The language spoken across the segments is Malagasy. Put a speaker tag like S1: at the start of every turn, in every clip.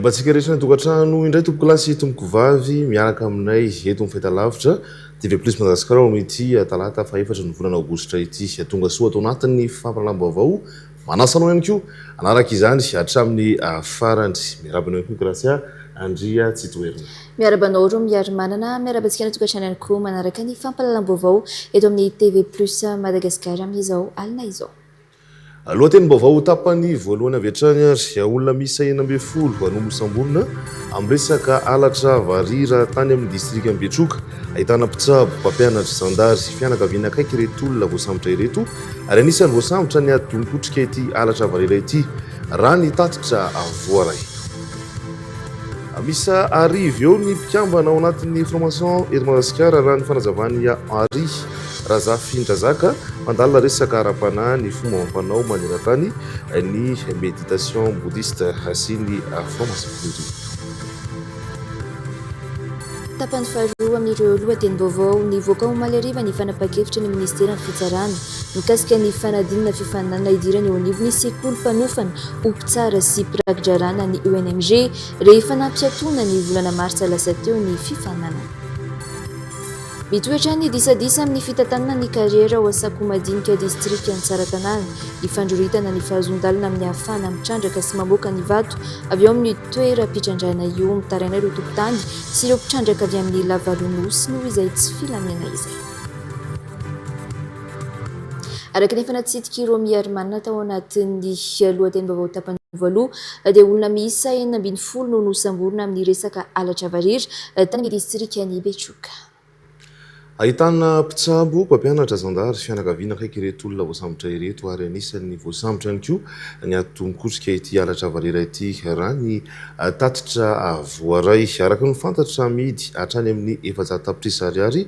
S1: Miabatsika rehetra ny tokantrano indray tompoko lasy tompoko vavy miaraka aminay eto amin'ny fahitalavitra TV Plus Madagasikara ao amin'ity talata fa 4 ny volana aogositra ity. Tonga soa atao anatin'ny fampiaraham-baovao manasanao ihany koa anaraka izany hatramin'ny farany. Miarabana ihany koa Gracia Andria tsy toerina.
S2: Miarabanao ro miary manana miarabantsika ny tokantrano ihany koa manaraka ny fampahalalam-baovao eto amin'ny TV Plus Madagasikara amin'izao alina izao.
S1: Lohatenim-baovao tapany voalohany avy hatrany ary olona miisa 12 no mosamborona amin'ny resaka halatra varira tany amin'ny distrika Betroka. Ahitana mpitsabo, mpampianatra, zandary, fianakaviana akaiky ireto olona voasambotra ireto ary anisan'ny voasambotra ny adonkotrika ity halatra varira ity raha ny tatitra voaray. Misa arivo eo ny mpikambana ao anatin'ny formation eto Madagasikara raha ny fanazavany Henri Razafindrazaka mandalina resaka ara-panahy ny fomba amampanao maneran-tany ny méditation bouddhiste sy ny formation bouddhiste.
S2: Tapany faharoa amin'ireo lohatenim-baovao nivoaka ho malariva ny fanapa-kevitra ny ministera ny fitsarana mikasika ny fanadinana fifanana idirany eo anivony sekoly mpanofana ompitsara sy pirakidrarana ny UNMG rehefa nampiatoana ny volana martsa lasa teo ny fifanana. Mitoetra ny disadisa amin'ny fitantanana ny kariera ao Sakomadinika distrika Antsaratanàna ifandroritana ny fahazondalana amin'ny ahafahana mitrandraka sy mamoaka ny vato avy ao amin'ny toeram-pitrandrana io mitaraina ireo tompotany sy ireo mpitrandraka avy amin'ny lavaronosy noho izay tsy filamina izay. Araka ny fanatsidika ireo miary manana tao anatin'ny lohatenim-baovao tapany voaloha dia olona miisa 40 no nosamborona amin'ny resaka halatra varira tany distrika ny Betroka.
S1: Ahitana mpitsabo, mpampianatra, zandary, fianakaviana akaiky ireto olona voasambotra ireto ary anisan'ny voasambotra ihany koa ny adonkotrika ity halatra varira ity raha ny tatitra voaray. Araka ny fantatra amidy hatrany amin'ny 400 tapitrisa ariary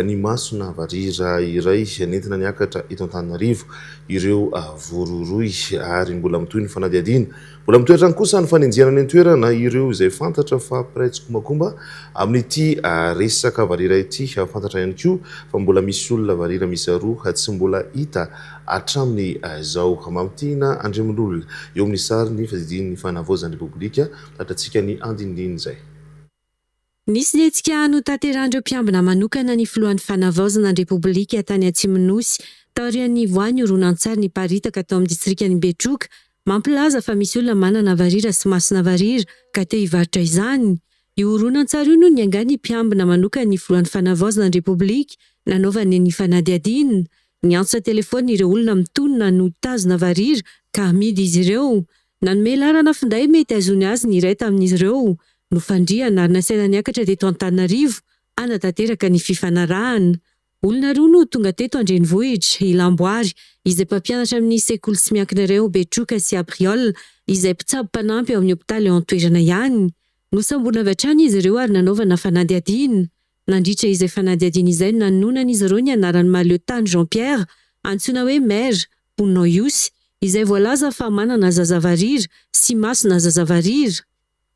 S1: ny masona varira iray nentina niakatra eto Antananarivo ireo vororoy ary mbola mitohy ny fanadiadiana. Mbola mitoetra any kosa ny fanenjiana ny toerana ireo izay fantatra fa praitsy komakomba amin'ity resaka varira ity. Fantatra ihany koa fa mbola misy olona varira misy roa tsy mbola hita hatramin'ny izao. Mampitiana Andriaman'olona eo amin'ny sary ny fazidin'ny fanavaozan'ny Repoblika tatratsika ny andinindiny izay.
S3: Nisy letsika no tanterandreo mpiambina manokana ny filohan'ny fanavaozana ny Repoblika tany Atsimonosy taorian'ny voan'ny horonan-tsary ny paritaka tao amin'ny distrika ny Betroka mampilaza fa misy olona manana varira sy masina varira ka te hivarotra izany. Io horonan-tsary io no niangany mpiambina manokana ny filohan'ny fanavaozana ny Repoblika nanaovany ny fanadiadiana. Niantso telefona ireo olona mitonona no tazona varira ka amidy izy ireo. Nanome lalana finday mety azony azy ny iray tamin'izy ireo. Nofandriana ary nasaina niakatra teto Antananarivo anatanteraka ny fifanarahana. Olona roa no tonga teto Andrenivohitra, Ilamboary izay mpampianatra amin'ny sekoly sy miankina ireo Betroka sy Abriol izay mpitsabo mpanampy ao amin'ny hopitaly eo an-toerana ihany. Nosamborina avy hatrany izy ireo ary nanaovana fanadiadiana. Nandritra izay fanadiadiana izay nanonana izy ireo ny anaran'ny mahaleotany Jean-Pierre antsoina hoe maire Ponoios izay voalaza fa manana zazavarira sy masina zazavarira.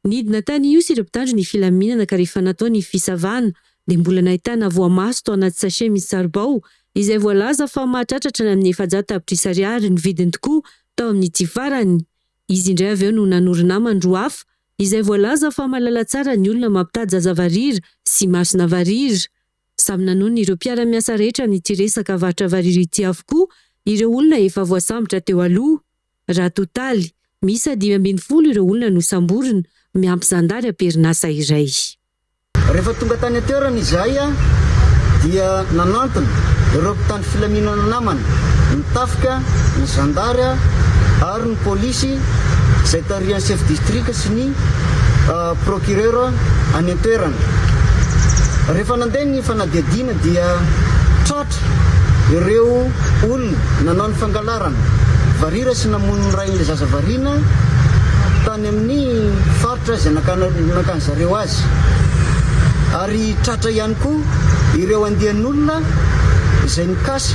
S3: Nidina tany Ios ireo mpitandro ny filaminana ka rehefa natao ny fisavana dia mbola nahitana voamaso tao anaty sachet misy saribao izay voalaza fa mahatratratra amin'ny 400 tapitrisa ariary ny vidiny tokoa tao amin'ity farany. Izy indray avy eo no nanorina mandro hafa izay voalaza fa malala tsara ny olona mampitady zazavarira sy masina varira. Samy nanono ireo mpiara-miasa rehetra amin'ity resaka varotra varira ity avokoa ireo olona efa voasambotra teo aloha. Raha totaly misy 520 ireo olona nosamborina miampy zandary am-perinasa iray.
S4: Rehefa tonga tany toerana izahay dia nanantona ireo mpitandro filaminana namana ny tafika ny zandary ary ny polisy izay tarihan'ny chef district sy ny procureur any an-toerana. Rehefa nandeha ny fanadiadiana dia tratra ireo olona nanao ny fangalarana varira sy namono ny rain'ilay zazavarina tany amin'ny faritra izay nakany zareo azy. Ary tratra ihany koa ireo andian'olona izay nikasy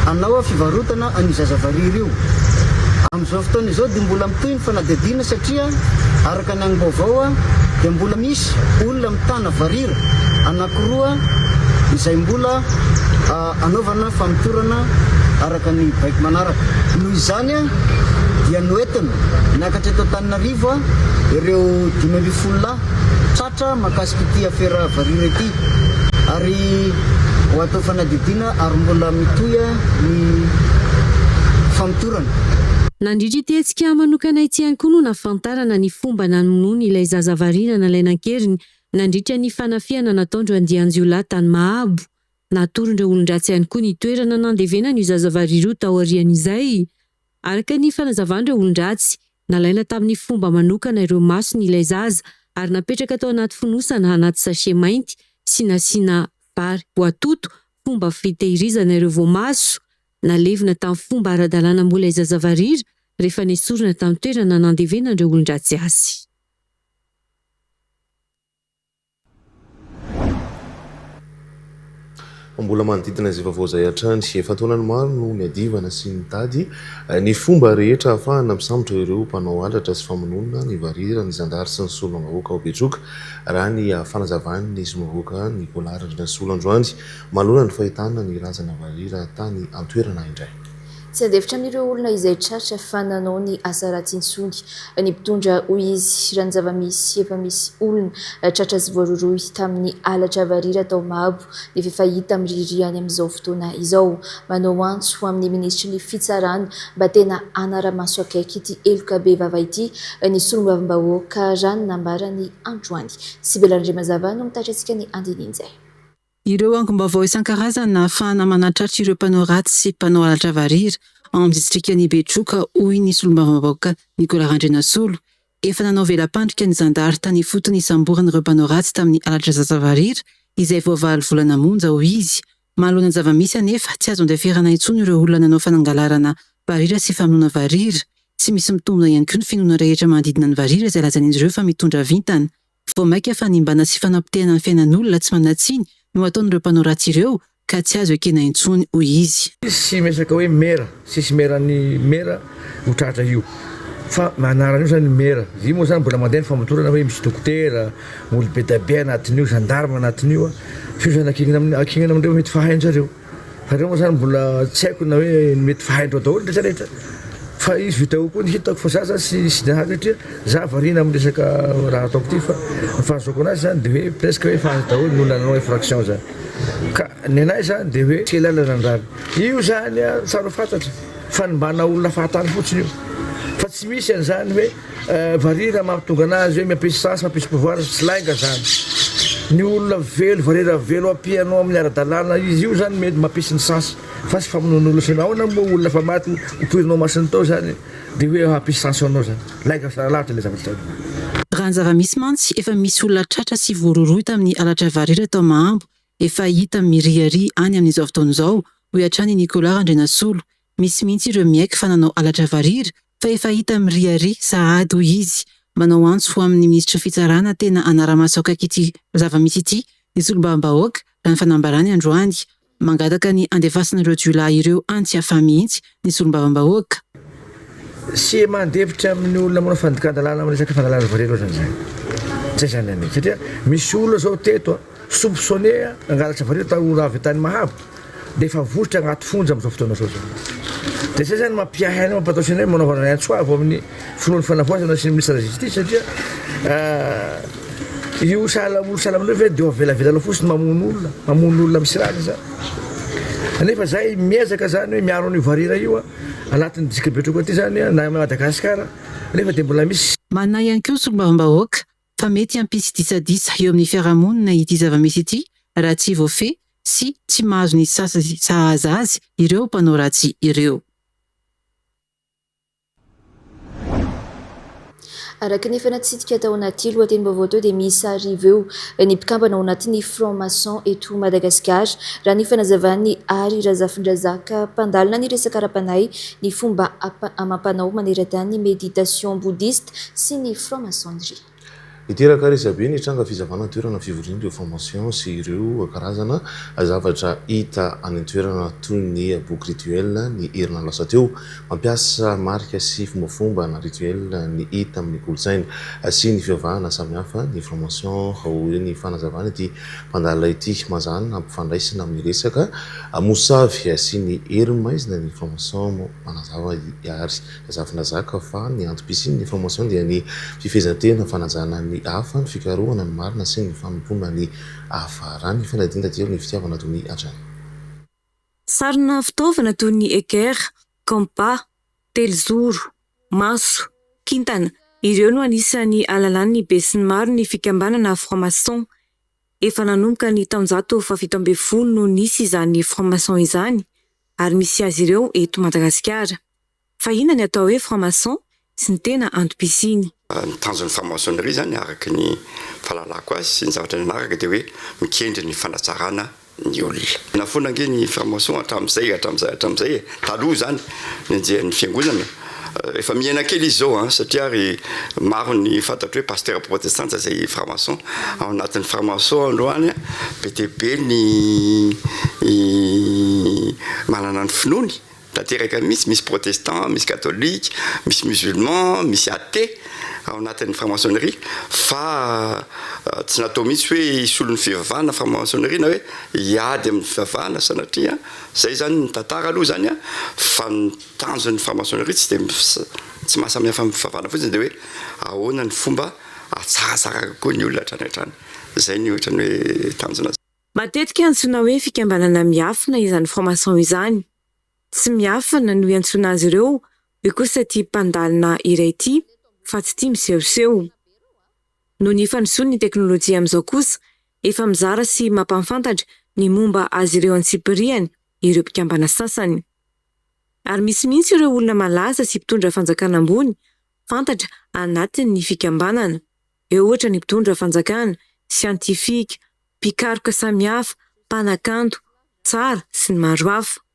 S4: hanao fivarotana an'io zazavarira io. Amin'izao fotoana izao dia mbola mitohy ny fanadiadiana satria araka ny angom-baovao dia mbola misy olona mitana varira anankiroa izay mbola anaovana famitorana araka ny baiko manaraka. Noho izany dia noentina niakatra eto Antananarivo ireo 5,000 tratra makasika ity afera varira ity ary ho atao fanadidina ary mbola mitoya ny famotorana.
S3: Nandritra ity antsika manokana ity ihany koa no nafantarana ny fomba namonoana ilay zaza variana nalaina an-keriny nandritra ny fanafiana nataondreo andian-jiolahy tany Mahabo. Natorindreo olon-dratsy ihany koa ny toerana nandevena ny zaza variana tao aorian'izay. Araka ny fanazavandreo olon-dratsy, nalaina tamin'ny fomba manokana ireo masony ilay zaza ary napetraka tao anaty fonosana anaty sachet mainty sy nasiana vary voatoto, fomba fitehirizana ireo voamaso. Nalevina tamin'ny fomba ara-dalàna mbola ilay zaza variana rehefa nesorina tamin'ny toerana nandevenandreo olon-dratsy azy.
S1: Mbola manodidina izay vaovao izay hatrany efa taonany maro no miadivana sy nitady ny fomba rehetra ahafahana misambotra ireo mpanao alatra sy famononana ny varira ny zandary sy ny solombahoaka ao Betroka raha ny fanazavany ny solombahoaka ny Polarandrina sy Solandroany malona ny fahitana ny razana varira tany an-toerana indray.
S2: Tsy andefitra amin'ireo olona izay tratra fa nanao ny asa ratsy intsony ny mpitondra hoy izy raha ny zava-misy efa misy olona tratra sy voaroroy tamin'ny alatra varira tao Mahabo dia efa hita miririany amin'izao fotoana izao. Manao antso ho amin'ny ministry ny fitsarana mba tena hanara-maso akaiky ity eloka be vava ity ny solombavam-bahoaka raha ny nambarany Androany. Sibelandre Mazava no mitatra antsika ny andinin'izay.
S5: Ireo angom-baovao isan-karazany ahafahana manatratra ireo mpanao ratsy sy mpanao alatra varira ao amin'ny distrikan'i Betroka hoy ny solombavam-bahoaka Nicolas Randrenasolo. Efa nanao velam-pandrika ny zandary tany fotony isamborana ireo mpanao ratsy tamin'ny alatra zaza varira izay voavaly volana monja hoy izy. Mahalona ny zava-misy anefa tsy azo andeferana intsony ireo olona nanao fanangalarana varira sy famonoana varira. Tsy misy mitombina ihany koa ny finoana rehetra manodidina ny varira izay lazan'izy ireo fa mitondra vintana. Vao maika fanimbana sy fanampitehana ny fiainan'olona tsy manatsiny no ataon'ireo mpanao ratsy ireo ka tsy azo ekena intsony hoy izy.
S6: Sy mesaka hoe mera, sisy merany mera ho tratra io. Fa manarana io zany mera. Io moa zany mbola mandeha ny famotorana hoe misy dokotera, olo be da be anatin'io, gendarme anatin'io. Fio zany akinana amindreo mety fahain-jareo. Fa reo moa zany mbola tsy haiko na hoe mety fahain-dreo daholo rehetrarehetra. Fa izy vita koa ny hitako fa zaza sy nahazo satria za variana amin'ny resaka raha ataoko ity fa ny fahazoko anazy zany dia hoe presque hoe fahazo daholo no nanao infraction zany. Ka ny anahy zany dia hoe tsy lalana ny rano. Io zany tsara fantatra fa mbana olona fahatany fotsiny io. Fa tsy misy an'izany hoe varira mampitonga anazy hoe mampisy sasy mampisy pouvoir tsy lainga zany. Ny olona velo varira velo ampianao amin'ny ara-dalàna izy io zany mety mampisy ny sasy. Fa tsy famonon'olona sy nahoana moa olona fa maty hopoirinao masiny tao zany dia hoe mampisy sanction zany. Lainga sara lavitra ilay zavatra zany.
S5: Raha ny zava-misy mantsy efa misy olona tratra sy voaroroy tamin'ny alatra varira tao Mahabo efa hita mirihary any amin'izao fotoan'izao hoy hatrany Nicolas Randrenasolo. Misy mihitsy ireo miaiky fa nanao alatra varira fa efa hita mirihary sahady hoy izy. Manao antso ho amin'ny ministra fitsarana tena hanara-maso akaiky ity zava-misy ity ny solombavam-bahoaka raha ny fanambarany Androany. Mangataka ny andefasana ireo jiolahy ireo antsy-hafa mihitsy ny solombavam-bahoaka.
S6: Sy mandefitra amin'ny olona manao fandikan-dalàna amin'ny resaka fandalàna varira zany zany. Zay zany ane. Satria misy olona zao teto soupçonné angalatra varira tao avy tany Mahabo dia efa votra agnaty fonja amin'izao fotoana zao zany. Dia zay zany mampiahaina mampatao sina hoe manaovana antsoavo amin'ny finoany fanavoazana sy ny ministre de la justice satria io olo salamandreo ve dia avelavelana fotsiny mamono olona misy ratsy zany. Nefa zay miezaka zany hoe miaro an'io varira io anatin'ny district Betroka aty zany na Madagasikara nefa dia mbola misy.
S5: Manana ihany koa solombavam-bahoaka fa mety hampisy disadisa eo amin'ny fiarahamonina ity zava-misy ity raha tsy voafehy sy tsy mahazo ny sasy sahaza azy ireo mpanao ratsy ireo.
S2: Araka ny fanatsidika tao anaty lohatenim-baovao teo dia misy ariveo ny mpikambana ao anatin'ny franc-maçon eto Madagasikara raha ny fanazavan'ny Ary Razafindrazaka mpandalina ny resaka ara-panahy ny fomba amam-panao maneran-tany ny méditation bouddhiste sy ny franc-maçonnerie.
S1: iteraka resabe ny tranga fizavana toerana fivoriana ireo formation sy ireo karazana zavatra hita any toerana toy ny boky rituel ny herina lasa teo mampiasa marika sy fombafomba na rituel ny hita amin'ny kolotsaina sy ny fivavahana samihafa ny formation hoe ny fanazavana ity mpandalina ity mazana ampifandraisana amin'ny resaka mosavy sy ny herimaizina ny formation manazava ary zafina zaka fa ny antom-pisiny ny formation dia ny fifezantena fanajana ny hafa ny fikarohana ny marina sy ny fanompoana ny hafarany fanadinda teo ny fitiavana toy ny atrany.
S3: Sarina fitaovana toy ny équerre, compas, telozoro, maso, kintana ireo no anisan'ny alalan'ny be sy ny maro ny fikambanana franc-maçon. Efa nanomboka ny taonjato fafito amby folo no nisy izany franc-maçon izany ary misy azy ireo eto Madagasikara. Fa inona ny atao hoe franc-maçon sy ny tena antom-pisiny?
S7: Ny tanjon'ny franc-maçonnerie zany araka ny fahalalako azy sy ny zavatra nanaraka dia hoe mikendry ny fanatsarana ny olona. Nafona ange ny franc-maçon hatramizay taloha zany ny anjehan'ny fiangonana. Efa miaina kely izy zao satria ary maro ny fantatro hoe pasteur protestante zay franc-maçon. Ao anatin'ny franc-maçon androany be dia be ny manana ny finoany. Tanteraka misy protestant, misy catholique, misy musulman, misy athée ao anatin'ny franc-maçonnerie fa tsy natao mihitsy hoe hisolo ny fivavahana franc-maçonnerie na hoe hiady amin'ny fivavahana sanatria zay zany ny tantara aloha zany fa ny tanjon'ny franc-maçonnerie tsy mahasamihafa amin'ny fivavahana fotsiny dia hoe ahoana ny fomba atsaratsara kokoa ny olona hatrany hatrany. Zay ny ohatrany hoe tanjona.
S3: Matetika antsoina hoe fikambanana miafina izany franc-maçon izany. Tsy miafina no iantsoana azy ireo hoe kosa ity mpandalina iray ity fa tsy tia misehoseho. Noho ny fandrosoan'ny teknôlôjia amin'izao kosa efa mizara sy mampafantatra ny momba azy ireo antsipiriany ireo mpikambana sasany. Ary misy mihitsy ireo olona malaza sy mpitondra fanjakana ambony fantatra anatin'ny fikambanana. Eo ohatra ny mpitondra fanjakana, siantifika, mpikaroka samihafa, mpanakanto, tsara sy ny maro hafa.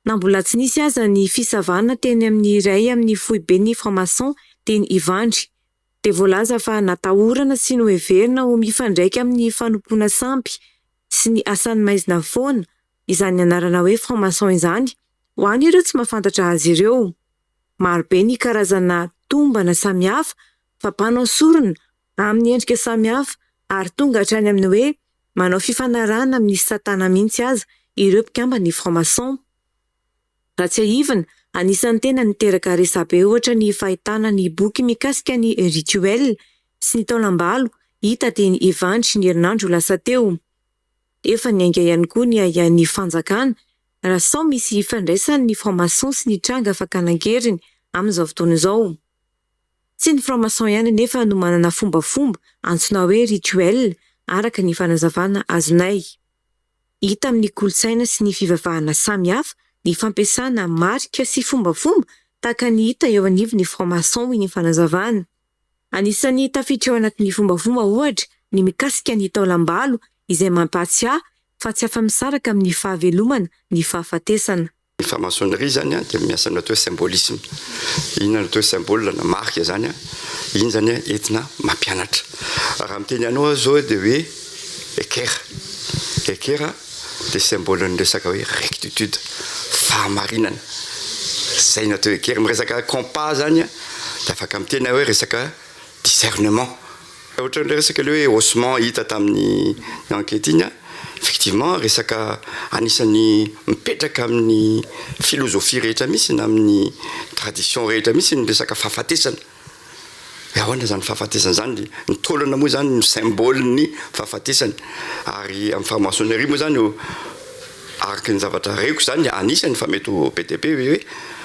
S3: Na mbola tsy nisy aza ny fisavana teny amin'ny iray amin'ny foibe ny franc-maçon teny Ivandry. Dia voalaza fa natahorana sy noheverina ho mifandraika amin'ny fanompoana sampy sy ny asany maizina foana izany anarana hoe franc-maçon izany ho an'ireo tsy mahafantatra azy ireo. Marobe ny karazana tombana samihafa fampanao sorona amin'ny endrika samihafa ary tonga hatrany amin'ny hoe manao fifanarahana amin'ny satana mihitsy aza ireo mpikambana franc-maçon. Raha tsy ahivana, anisan'ny tena niteraka resabe ohatra ny fahitana ny boky mikasika ny rituel sy ny taolambalo hita teny Ivandry ny herinandro lasa teo. Efa niainga ihany koa ny ahian'ny fanjakana raha sao misy ifandraisany ny franc-maçon sy ny tranga fakanankeriny amin'izao fotoana izao. Tsy ny franc-maçon ihany nefa no manana fombafomba antsoina hoe rituel araka ny fanazavana azonay. Hita amin'ny kolotsaina sy ny fivavahana samihafa ny fampiasana marika sy fombafomba tahaka ny hita eo anivon'ny franc-maçon hoy ny fanazavana. Anisan'ny tafiditra ao anatin'ny fombafomba ohatra ny mikasika ny taolambalo izay mampatsiahy fa tsy afa-misaraka amin'ny fahavelomana ny fahafatesana.
S7: Ny franc-maçonnerie zany dia miasa natao symbolisme. Inona natao symbole na marika zany iny zany entina mampianatra. Raha miteny anao zao dia hoe équerre. Équerre dia symbole ny resaka hoe rectitude, fahamarinana. Zay natao équerre. Miresaka compas zany dia afaka miteny hoe resaka discernement. Ohatran'ilay resaka ilay hoe osement hita tamin'ny enquête iny effectivement resaka anisan'ny mipetraka amin'ny philosophie rehetra misy na amin'ny tradition rehetra misy ny resaka fahafatesana. Ahoana zany fahafatesana zany? Ny taolana moa zany ny symbole ny fahafatesana. Ary amin'ny franc-maçonnerie moa zany araka ny zavatra reko zany anisany fa mety ho be dia be hoe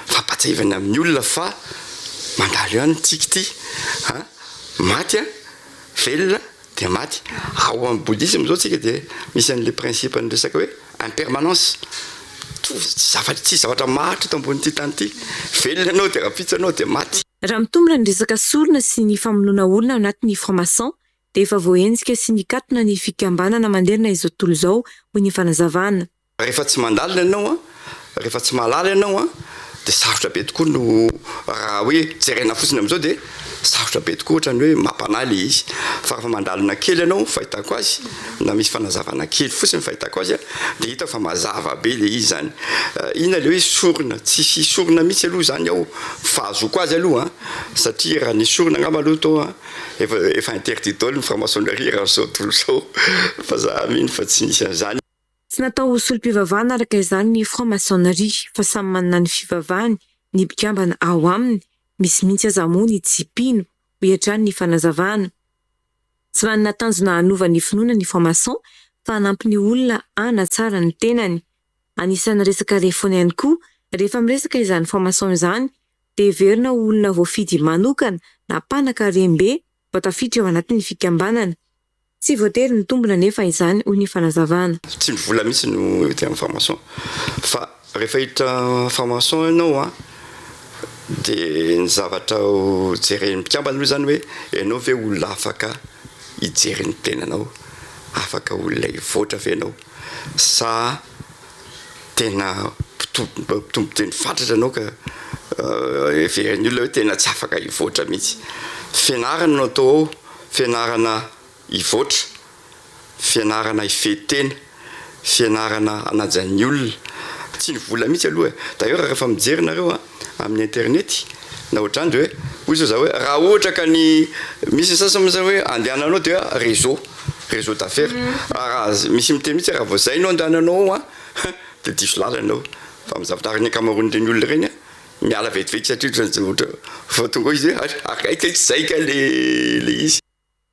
S7: fampatsahivana amin'ny olona fa mandalo ihany tsika ity maty velona dia maty. Ao amin'ny bouddhisme zao tsika dia misy an'ilay principe ny resaka hoe impermanence. Tsy zavatra maharitra eto ambon'ity tany ity. Velona anao dia rafitsy anao dia maty.
S3: Raha mitombina ny resaka sorona sy ny famonoana olona anatin'ny franc-maçon dia efa voahenjika sy nikatona ny fikambanana manderina izao tontolo izao hoy ny fanazavana.
S7: Rehefa tsy mandalina ianao rehefa tsy mahalala ianao dia sarotra be tokoa no raha hoe jerena fotsiny amin'izao dia sarotra be tokoa ohatrany hoe mampanaly izy fa rehefa mandalina kely ianao fahitako azy na misy fanazavana kely fotsiny fahitako azy dia hita fa mazava be le izy zany ina le hoe sorona tsy fisorona mihitsy aloha zany ao fahazoko azy aloha satria raha ny sorona angamba aloha tao efa interdit daholo ny franc-maçonnerie raha zao tontolo zao fa za mino fa tsy nisy an'izany.
S3: Tsy natao ho solom-pivavahana araka izany ny franc-maçonnerie fa samy manana ny fivavahany ny mpikambana ao aminy. Misy mihitsy aza moa ny tsipino ho hiatrany ny fanazavana. Tsy manana tanjona hanova ny finoana ny franc-maçon fa hanampy ny olona hanatsara ny tenany. Anisan'ny resaka rehefaona ihany koa rehefa miresaka izany franc-maçon izany dia heverina olona voafidy manokana na mpanaka rembe mba tafiditra ao anatin'ny fikambanana. Tsy voatery ny tombona nefa izany ho ny fanazavana.
S7: Tsy mivola mihitsy no ety amin'ny franc-maçon fa rehefa hita franc-maçon ianao dia ny zavatra ho jeren'ny mpikambana aloha zany hoe ianao ve olona afaka hijery ny tenanao, afaka olona hivoatra ve ianao sa tena mpitomboteny fatratra anao ka everiny olona hoe tena tsy afaka hivoatra mihitsy. Fianarana no atao ao, fianarana hivoatra, fianarana hifehy-tena, fianarana hanaja ny olona. Tsy nivola mihitsy aloha d'ailleurs rehefa mijery nareo amin'ny internet na ohatrany dia hoe hoy zao hoe raha ohatra ka ny misy sasany zao hoe andehananao dia réseau d'affaires raha misy miteny mihitsy raha vao zay no andehananao ao dia diso lalanao fa mizavatra ny akamaroan'ireny olona ireny miala vetivety satria ohatra fa tonga izy hoe akaiky zay ka le izy.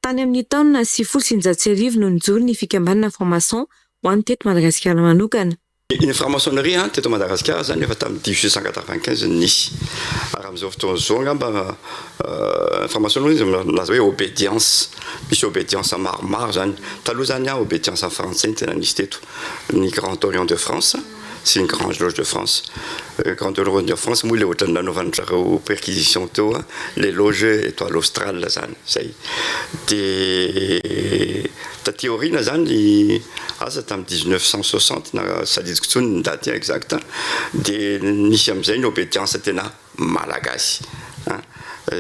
S3: Tany amin'ny taona 1990 no nijoro ny fikambanana franc-maçon ho an'ny teto Madagasikara manokana.
S7: Ny franc-maçonnerie teto Madagasikara zany efa tamin'ny 1895 nisy. Raha amin'izao fotoana izao angamba franc-maçonnerie laza hoe obédience. Misy obédience maromaro zany. Taloha zany obédience français ny tena nisy teto. Ny Grand Orient de France sy ny Grande Loge de France. Grande Loge de France moa ilay ohatrany nanaovan'zareo perquisition teo les loges étoile australe zany zay. Dia taty aoriana zany asa tamin'ny 1960 na sadidiko tsony ny daty exact dia nisy amin'izay ny obédience tena malagasy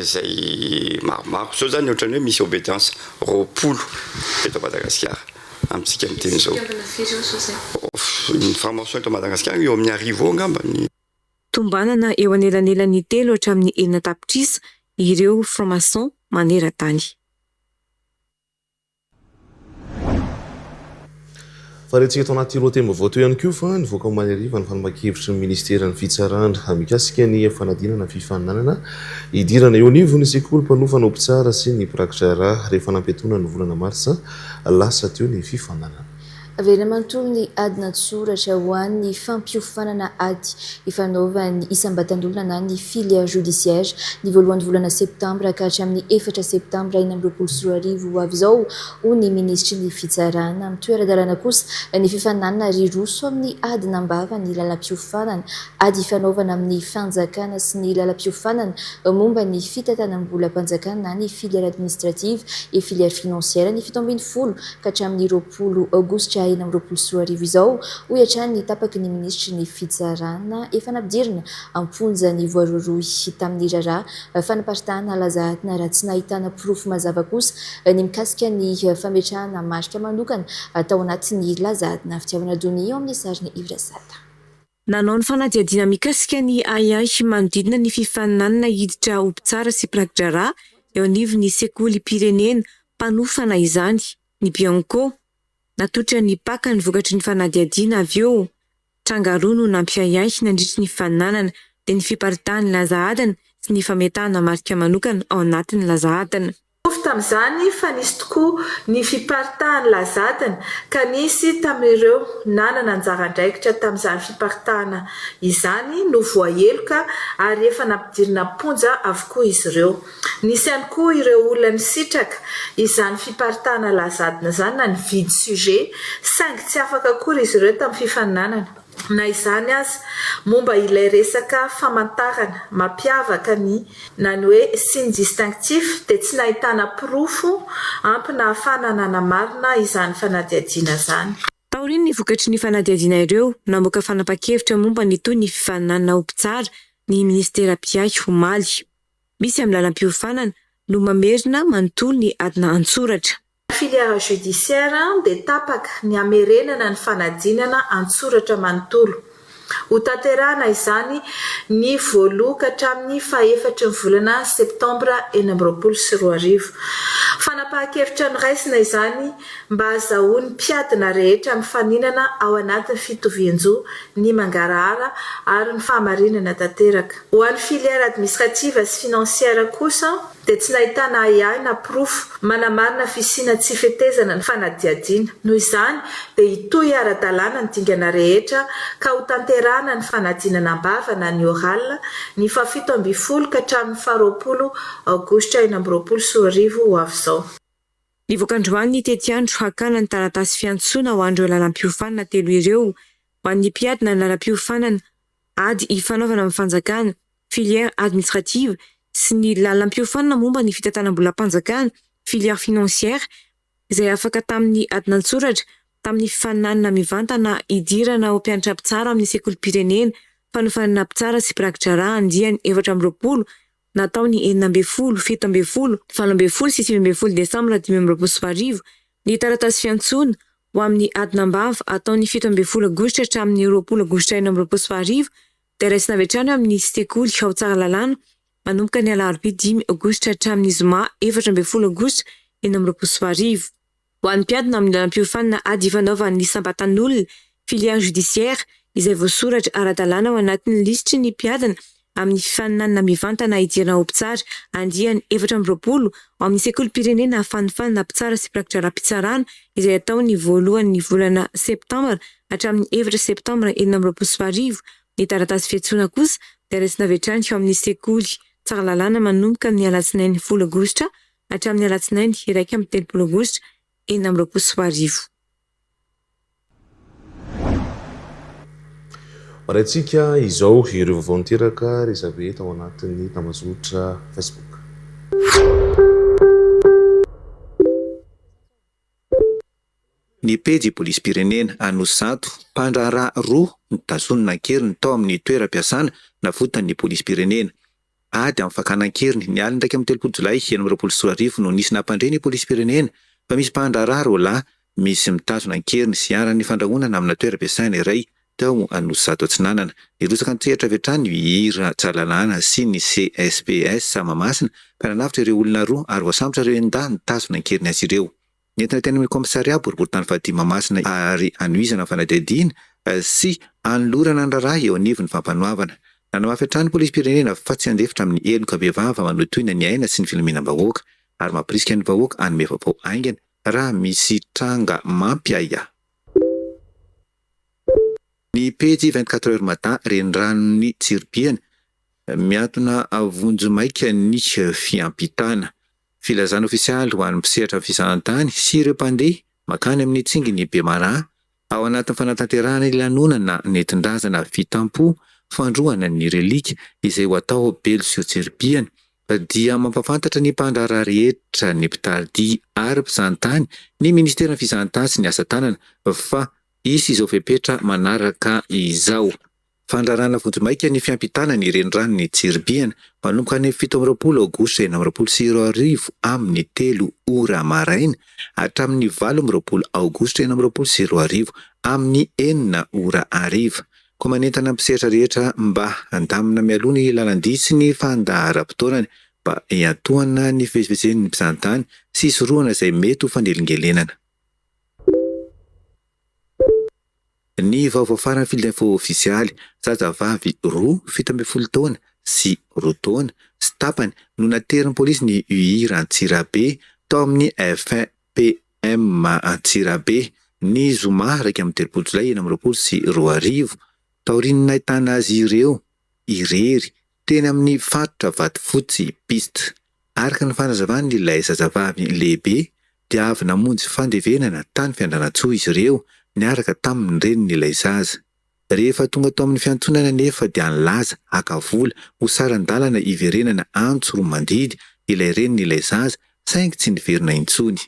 S7: zay maromaro zao zany ohatrany hoe misy obédience roapolo eto Madagasikara amintsika miteny zao. Ny franc-maçon eto Madagasikara eo amin'ny 10 angamba ny
S3: tombanana eo anelanelan'ny 3 hatramin'ny 4 tapitrisa ireo franc-maçon maneran-tany.
S1: Fa rehetra eto anaty lohateny vaovao ihany koa fa nivoaka ho maniariva ny fanamake-hevitry ny ministeran'ny fitsarana mikasika ny fanadinana fifaninanana idirana eo anivo ny sekoly mpanofana ompitsara sy ny prakitra raha rehefa nampetona ny volana marsa lasa teo ny fifaninanana.
S2: Averina manontolo ny adina tsoratra ho an'ny fampiofanana ady ifanaovan'ny isam-batandolona na ny filière judiciaire ny voalohan'ny volana septambra ka hatramin'ny 4 septambra 2024 avy izao ho ny ministry ny fitsarana. Amin'ny toeran-dalàna kosa ny fifaninanana riroso amin'ny ady nambava ny lalam-piofanana ady ifanaovana amin'ny fanjakana sy ny lalam-piofanana momba ny fitantanam-bola-panjakana na ny filière administrative et filière financière ny 17 ka hatramin'ny 20 aogositra 2024 izao ho hiatrany tapaky ny ministry ny fitsarana efa nampidirina amponja ny voaroroy tamin'ny raharaha fanaparitahana lazahadina raha tsy nahitana porofo mazava kosa ny mikasika ny fametrahana marika manokana atao anatin'ny lazahadina fitiavana doni ao amin'ny sariny Ivrasata.
S3: Nanao ny fanadihadiana mikasika ny ayay manodidina ny fifaninanana hiditra ompitsara sy prakitra eo anivon'ny sekoly pirenena mpanofana izany ny Bianco. Natotra ny paka ny vokatry ny fanadihadiana avy eo trangaroa no nampiayay nandritry ny fifaninanana dia ny fiparitahany lazahadana sy ny fametahana marika manokana ao anatin'ny lazahadana.
S8: Tamin'izany fa nisy tokoa ny fiparitahany lazadana ka nisy tamin'ireo nanana anjara-draikitra tamin'izany fiparitahana izany no voaheloka ary efa nampidirina ponja avokoa izy ireo. Nisy ihany koa ireo olona nisitraka izany fiparitahana lazadana izany na nividy sujet saingy tsy afaka akory izy ireo tamin'ny fifaninanana. Na izany aza momba ilay resaka famantarana mampiavaka na ny hoe signe distinctif dia tsy nahitana porofo ampy na fananana marina izany fanadihadiana izany.
S3: Taoriny ny vokatry ny fanadihadiana ireo namoaka fanapa-kevitra momba ny toy ny fifaninanana ompitsara ny ministera piaiky omaly. Misy amin'ny lalam-piofanana no mamerina manontolo ny adina antsoratra.
S8: Filière judiciaire dia tapaka ny amerenana ny fanadinana antsoratra manontolo. Ho tanterahana izany ny voaloha ka hatramin'ny faha-efatra ny volana septambra 2024. Fanapahan-kevitra noraisina izany mba ahazahoan'ny mpiadina rehetra mifaninana ao anatin'ny fitovian-jo ny mangarahara ary ny fahamarinana tanteraka. Ho an'ny filière administrative sy financiaire kosa dia tsy nahitana ihany na profo manamarina fisiana tsy fetezana ny fanadihadiana. Noho izany dia hitohy ara-dalàna ny dingana rehetra ka ho tanterahana ny fanadinana am-bava na ny oral ny faha 17 ka hatramin'ny faha 20 aogositra 2024 ho avy izao.
S3: Ny voka-androany tety andro hakana ny taratasy fiantsoana ho andreo lalam-piofanana 3 ireo ho an'ny mpiadina ny lalam-piofanana ady hifanaovana amin'ny fanjakana, filière administrative sy ny lalam-piofanana momba ny fitantanam-bolam-panjakana, filière financiaire izay afaka tamin'ny adina antsoratra tamin'ny fifaninanana mivantana idirana ho mpianatra mpitsara amin'ny sekolim-pirenena, fanofanana mpitsara sy mpirakitra raha andiany 2020 nataony 9, 17, 18 sy 19 desambra 2024. Ny taratasy fiantsoana ho amin'ny adina ambava ataony 17 aogositra hatramin'ny 20 aogositra 2024 dia raisina avy hatrany amin'ny sekoly ao Tsaralalàna manomboka ny alarobia 10 aogositra hatramin'ny zoma 14 aogositra 2024. Ho an'ny mpiadina amin'ny lalam-piofanana ady hifanaovana ny sambatan'olona, filière judiciaire izay voasoratra ara-dalàna ao anatin'ny lisitry ny mpiadina amin'ny fifaninanana mivantana idirana ho mpitsara andiany 2020 ao amin'ny sekolim-pirenena fanofanana mpitsara sy mpirakitra raha-pitsarana izay ataony voalohan'ny volana septambra hatramin'ny 1 septambra 2024. Ny taratasy fiantsoana kosa dia raisina avy hatrany ao amin'ny sekoly Tsaralalàna manomboka ny alatsinainy 10 aogositra hatramin'ny alatsinainy 1 aogositra 2024.
S1: Maraintsika izao ireo vaovao niteraka Elisabeth ao anatin'ny tambazotra Facebook.
S9: Ny pejy polisy-pirenena Anosato mpandraharaha 2 nitazonina ankeriny tao amin'ny toeram-piasana navotany ny polisy-pirenena. Ady amin'ny fakana-keriny ny alina 13 Jolay 2024 no nisy nampandre ny polisy-pirenena fa misy mpandraharaha roalahy misy mitazona ankeriny sy aran'ny fandrahonana amina toeram-piasana iray tao Anosato Atsinanana. Nirosaka an-tsehatra avy hatrany hira Tsalalàna sy ny CSPS Mahamasina mpiara-navitra ireo olona 2 ary voasambotra ireo enda nitazona ankeriny azy ireo. Nentina teny amin'ny komisaria boriboritany fahaty Mahamasina ary anohizana fanadihadiana sy anolorana ny raharaha eo anivon'ny fampanoavana. Nanamafy hatrany polisy-pirenena fa tsy andefitra amin'ny eloka behivava manotoina ny aina sy ny filaminam-bahoaka ary mampirisika ny vahoaka hanome vaovao aingana raha misy tranga mampiaya. Ny pejy 24 heures matin renirano Tsirbiana miatona vonjo maika ny fiampitana. Filazana ofisialy ho an'ny mpisehatra fisahantany sy ireo mpandeha makany amin'ny tsinginy Bemaraha ao anatin'ny fanatanterahana ny lanonana nentin-drazana fitampo fandroana ny relika izay ho atao Belsio Tsirbiana dia mampafantatra ny mpandraharaha rehetra ny mpitaridia ary mpisahantany ny ministeran'ny fisahantany sy ny asa tanana fa isy izao fepetra manaraka izao. Fandrarana vonjomaika ny fiampitana ny renirano ny Tsirbiana manomboka ny 17 aogositra 2024 amin'ny 3 ora maraina hatramin'ny 18 aogositra 2024 amin'ny 4 ora hariva. Koa manentana mpisehatra rehetra mba handamina mialoha ny lalan-dia sy ny fandaharam-potoanany mba hiantohana ny fivezivezen'ny mpisahantany sy hisorohana izay mety ho fanelingelenana. Ny vaovao farany filifo ofisialy zazavavy 2 17 taona sy 2 taona sy tapany no naterin'ny polisy ny UI Rantsirabe tao amin'ny FPM Antsirabe ny zoma 13 Jolay 2024 taorian'ny nahitana azy ireo irery teny amin'ny fatotra Vatofotsy piste. Araka ny fanazavany ilay zazavavy lehibe dia avy namonjy fandevenana tany Fianarantsoa izy ireo niaraka tamin'ny renin'ilay zaza. Rehefa tonga tao amin'ny fiantsonana nefa dia nilaza hakavola ho sarandalana iverenana antso roa mandidy ilay renin'ilay zaza saingy tsy niverina intsony.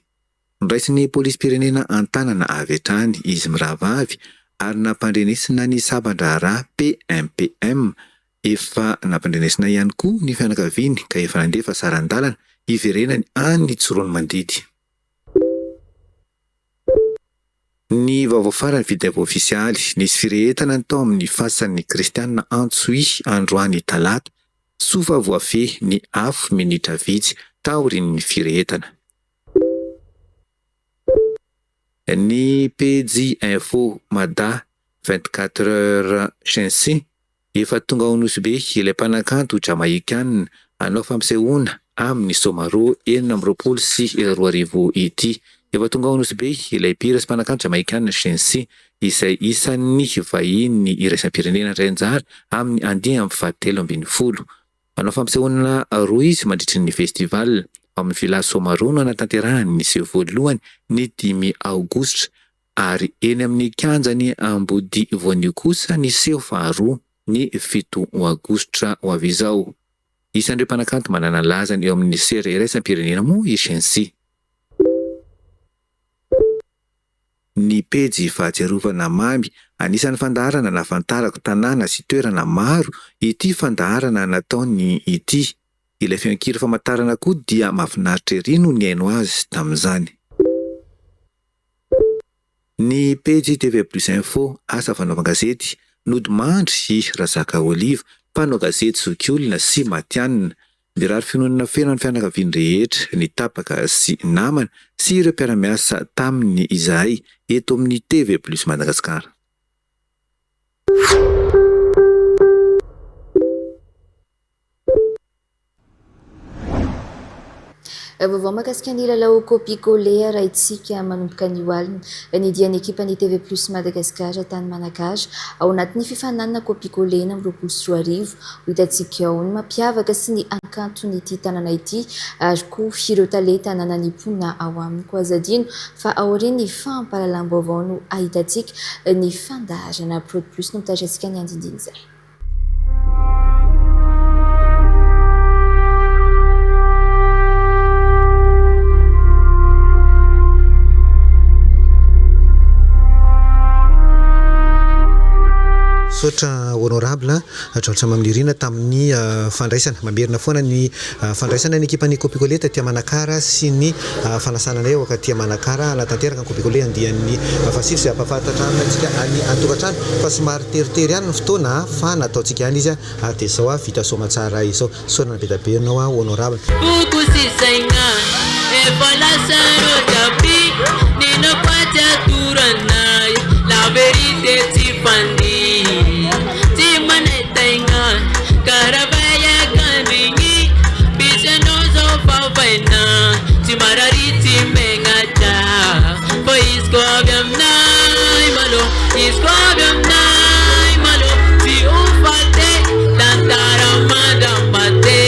S9: Niraisin'ny polisy-pirenena Antanana avy hatrany izy mirahavavy ary nampandrenesina ny saban-draharaha PMPM efa nampandrenesina ihany koa ny fianakaviany ka efa nandefa sarandalana iverenany any Tsorony Mandidy. Ny vaovao farany vidin'avo ofisialy nisy firehetana tao amin'ny fasan'ny kristianina Antsoy androany talata sofa voafe ny afo minitra vitsy taorin'ny firehetana. Ny pejy info mada 24 heures Shensi efa tonga ao Nosbe ilay mpanakanto Jamaïcanina hanao fampisehoana amin'ny Somaro 420 ity. Efa tonga ao Nosbe ilay mpira sy mpanakanto Jamaïcanina Shensi izay isan'ny vahiny iraisam-pirenena Renjara amin'ny 2020. Hanao fampisehoana roa izy mandritry ny festival amin'ny village Somaro no anatanterahany ny seho voalohany ny 5 aogositra ary eny amin'ny kianjany Ambody voanio kosa ny seho faharoa ny 7 aogositra ho avy izao. Isan'ireo mpanakanto manana lazany eo amin'ny sera iraisam-pirenena moa i Shensi. Ny pejy fahatsiarovana mamy anisan'ny fandaharana nafantarako tanàna sy toerana maro ity fandaharana nataony ity. Ilay fiankiry famantarana koa dia mahafinaritra ery no ny haino azy tamin'izany. Ny pejy TV Plus Info asa fanaovana gazety Nodimandry sy Razaka Olive mpanao gazety zokiolona sy matianina mirary finoanana feno ny fianakaviany rehetra ny tapaka sy namana sy ireo mpiara-miasa tamin'ny izahay eto amin'ny TV Plus Madagasikara.
S2: Vaovao mahakasika ny lalao kopikole arahintsika manomboka ny alina ny dian'ny ekipan'ny TV Plus Madagasikara tany Manakara ao anatin'ny fifananana kopikole eny amin'ny 24 ho hitantsika ao ny mampiavaka sy ny hakanton'ity tanàna ity ary koa ireo talenta nananimpoana ao aminy koa azadino fa aorian'ny fampahalalam-baovao no ahitantsika ny fandaharana Prod Plus no mitatra antsika ny andindiny izay.
S10: Sotra honorable Draolitra Mamirina tamin'ny fandraisana mamerina foana ny fandraisana ny ekipan'ny kopikole taty Manakara sy ny fanasana eo akaty Manakara anatanteraka ny kopikole andian'ny fasily sy ampahafantatran antsika any an-tokantrano fa somary teritery ihany ny fotoana fa nataontsika ihany izy dia izao vita somatsara izao sonana be tabe anao honorable.
S11: La vérité t'y fandi t'y manetenga caravaya kandingi bisenozo pavaina t'y marari t'y mengata po iskobiam nai malo t'y ufate tantara madambate.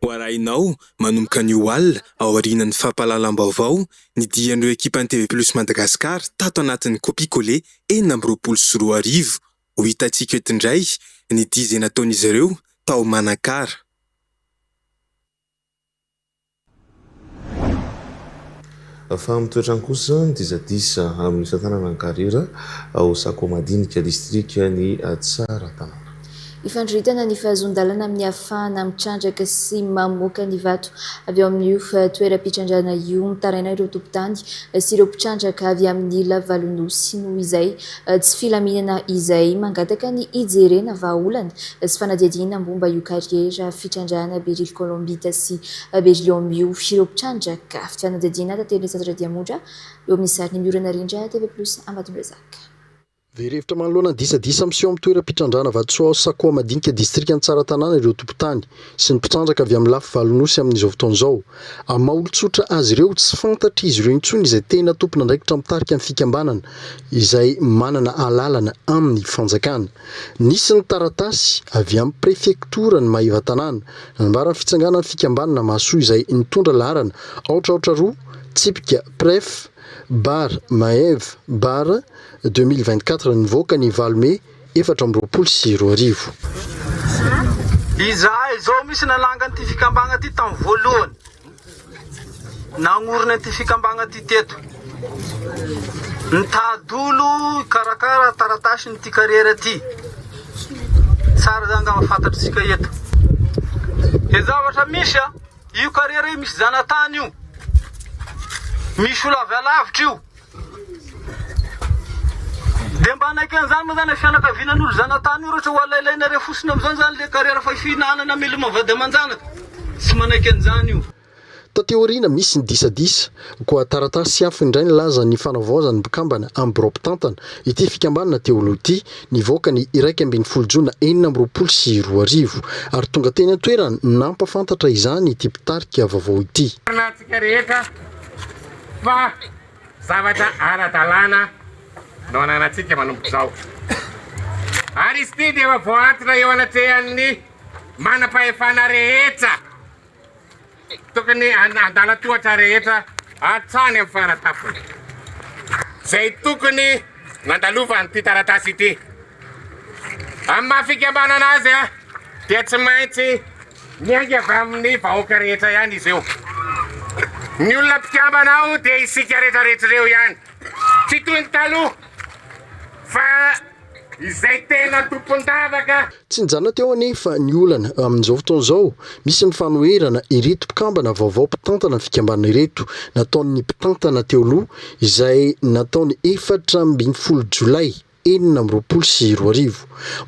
S12: Warainao manomboka ny alina ao aorian'ny fampahalalam-baovao ny dian'ireo ekipan'ny TV Plus Madagasikara tato anatin'ny kopikole 420 ho hitantsika eto indray ny dia izay nataon'izy ireo tao Manakara.
S1: Fa mitoetrany kosa ny dizadisa amin'ny fitanana ny karera ao Sakomadinika distrika ny Tsaratanana.
S2: Ifandritana ny fahazon-dalana amin'ny ahafahana mitrandraka sy mamoaka ny vato avy ao amin'io toeram-pitrandrana io mitaraina ireo tompon-tany sy ireo mpitrandraka avy amin'ny ila valonosy noho izay tsy filaminana izay mangataka ny ijerena vahaolana sy fanadihadiana momba io kariera fitrandrana Beril Colombita sy Berliomio ireo mpitrandraka fanadihadiana tantely Sandra Diamondra eo amin'ny sariny miorana rindra TV Plus Ambatondrazaka.
S13: Verevitra manoloana disadisa miseho amin'ny toeram-pitrandrana Vatsoa Sakoa Madinika distrika ny Tsaratanana ireo tompon-tany sy ny mpitrandraka avy amin'ny lafy valonosy amin'izao fotoan'izao. Amin'ny maha-olon-tsotra azy ireo tsy fantatra izy ireo intsony izay tena tompona ndraikitra mitarika amin'ny fikambanana izay manana alalana amin'ny fanjakana. Nisy ny taratasy avy amin'ny prefektora ny Mahiva tanàna nambarany fitsanganana fikambanana Mahasoa izay nitondra laharana aotraotra roa tsipika pref bar Mahev bar 2024 nivoaka ny Valme 420.
S14: Izahay zao misy nalanga an'ity fikambagna ty tamin'ny voalohany. Nangorona an'ity fikambagna ty teto. Nitady olo karakara taratasy n'ity karera ty. tsara zany ngamba fantatritsika eto e zavatra misy a io carrière io misy zanatany io misy olo avy alavitra io de mba anaiky an'izany moa zany e fianakavianan'olo zanatany io rehetra ho alailainare fosiny am'izany zany le carrière fa fihinanana mila mavady aman-janaka tsy manaiky an'izany io.
S13: Tateoriana misy ny disadisa koa taratasy hafa indray nilaza ny fanavaozany mbikambana amin'ny bropitantana ity fikambanana teolo ity nivoaka ny 1 Jona 2024 ary tonga teny an-toerana nampafantatra izany ity mpitarika vaovao ity.
S15: Natsika rehetra fa zavatra ara-dalàna no ananatsika manomboka zao ary izy ity dia voantona eo anatrehan'ny manam-pahefana rehetra tokony andala tohatra rehetra atrany amin'ny faratapony zay tokony nandalova nyity taratasy ity amin'ny mahafikambanana azy a dia tsy maintsy miainga avy amin'ny vahoaka rehetra ihany izy eo ny olona mpikambana ao dia isika rehetrarehetra reo ihany tsy toy ny taloha fa izay tena tompon-davaka
S13: tsy nijana teo anefa ny olana amin'izao fotoan'izao misy ny fanoherana ireto mpikambana vaovao mpitantana ny fikambanana ireto nataon'ny mpitantana teoloha izay nataony 4 Jolay 2024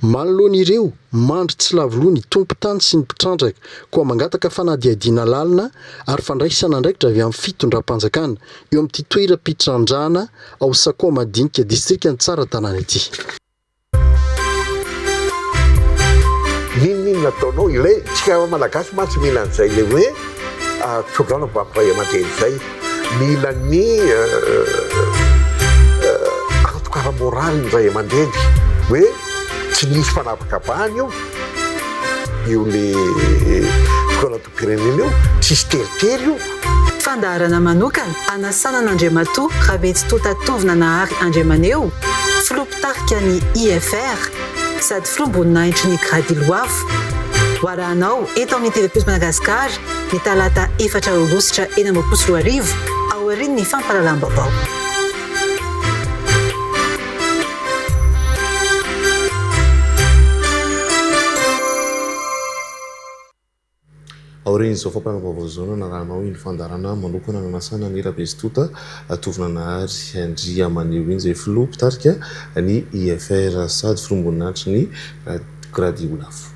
S13: manoloan'ireo mandry tsy lavoloha ny tompo-tany sy ny mpitrandraka koa mangataka fanadihadiana lalina ary fandraisana ndraikitra avy amin'ny fitondram-panjakana eo amin'ity toeram-pitrandrana ao Sakoa madinika distrika ny tsara tanàna ity.
S16: Nino nataonao ilay tsika malagasy matsy mila an'izay le hoe tsodrana vampray aman-dreny zay mila ny antokara moraly ny ray aman-dreny hoe tsy nisy fanapakabahany io le fikonatom-pirenena io tsisy teritery io
S5: fandaharana manokana anasana n'Andriamatoa Rabetsy Tatovina Nahary Andriamaneo filopitarika ny IFR sady filomboninaitry ny Gradiloavo ho arahanao eto amin'ny TV+ Madagasikara ny talata 4 Aogositra 2024 ao aorian'ny fampahalalam-baovao.
S1: aorian'izao fampahalalam-baovao zao narahanao iny fandarana manokana nanasana ny Rabetsy Tatovina Nahary Andriamaneo iny zay filoha mpitarika ny IFR sady filomboninaitry ny Gradiolavo.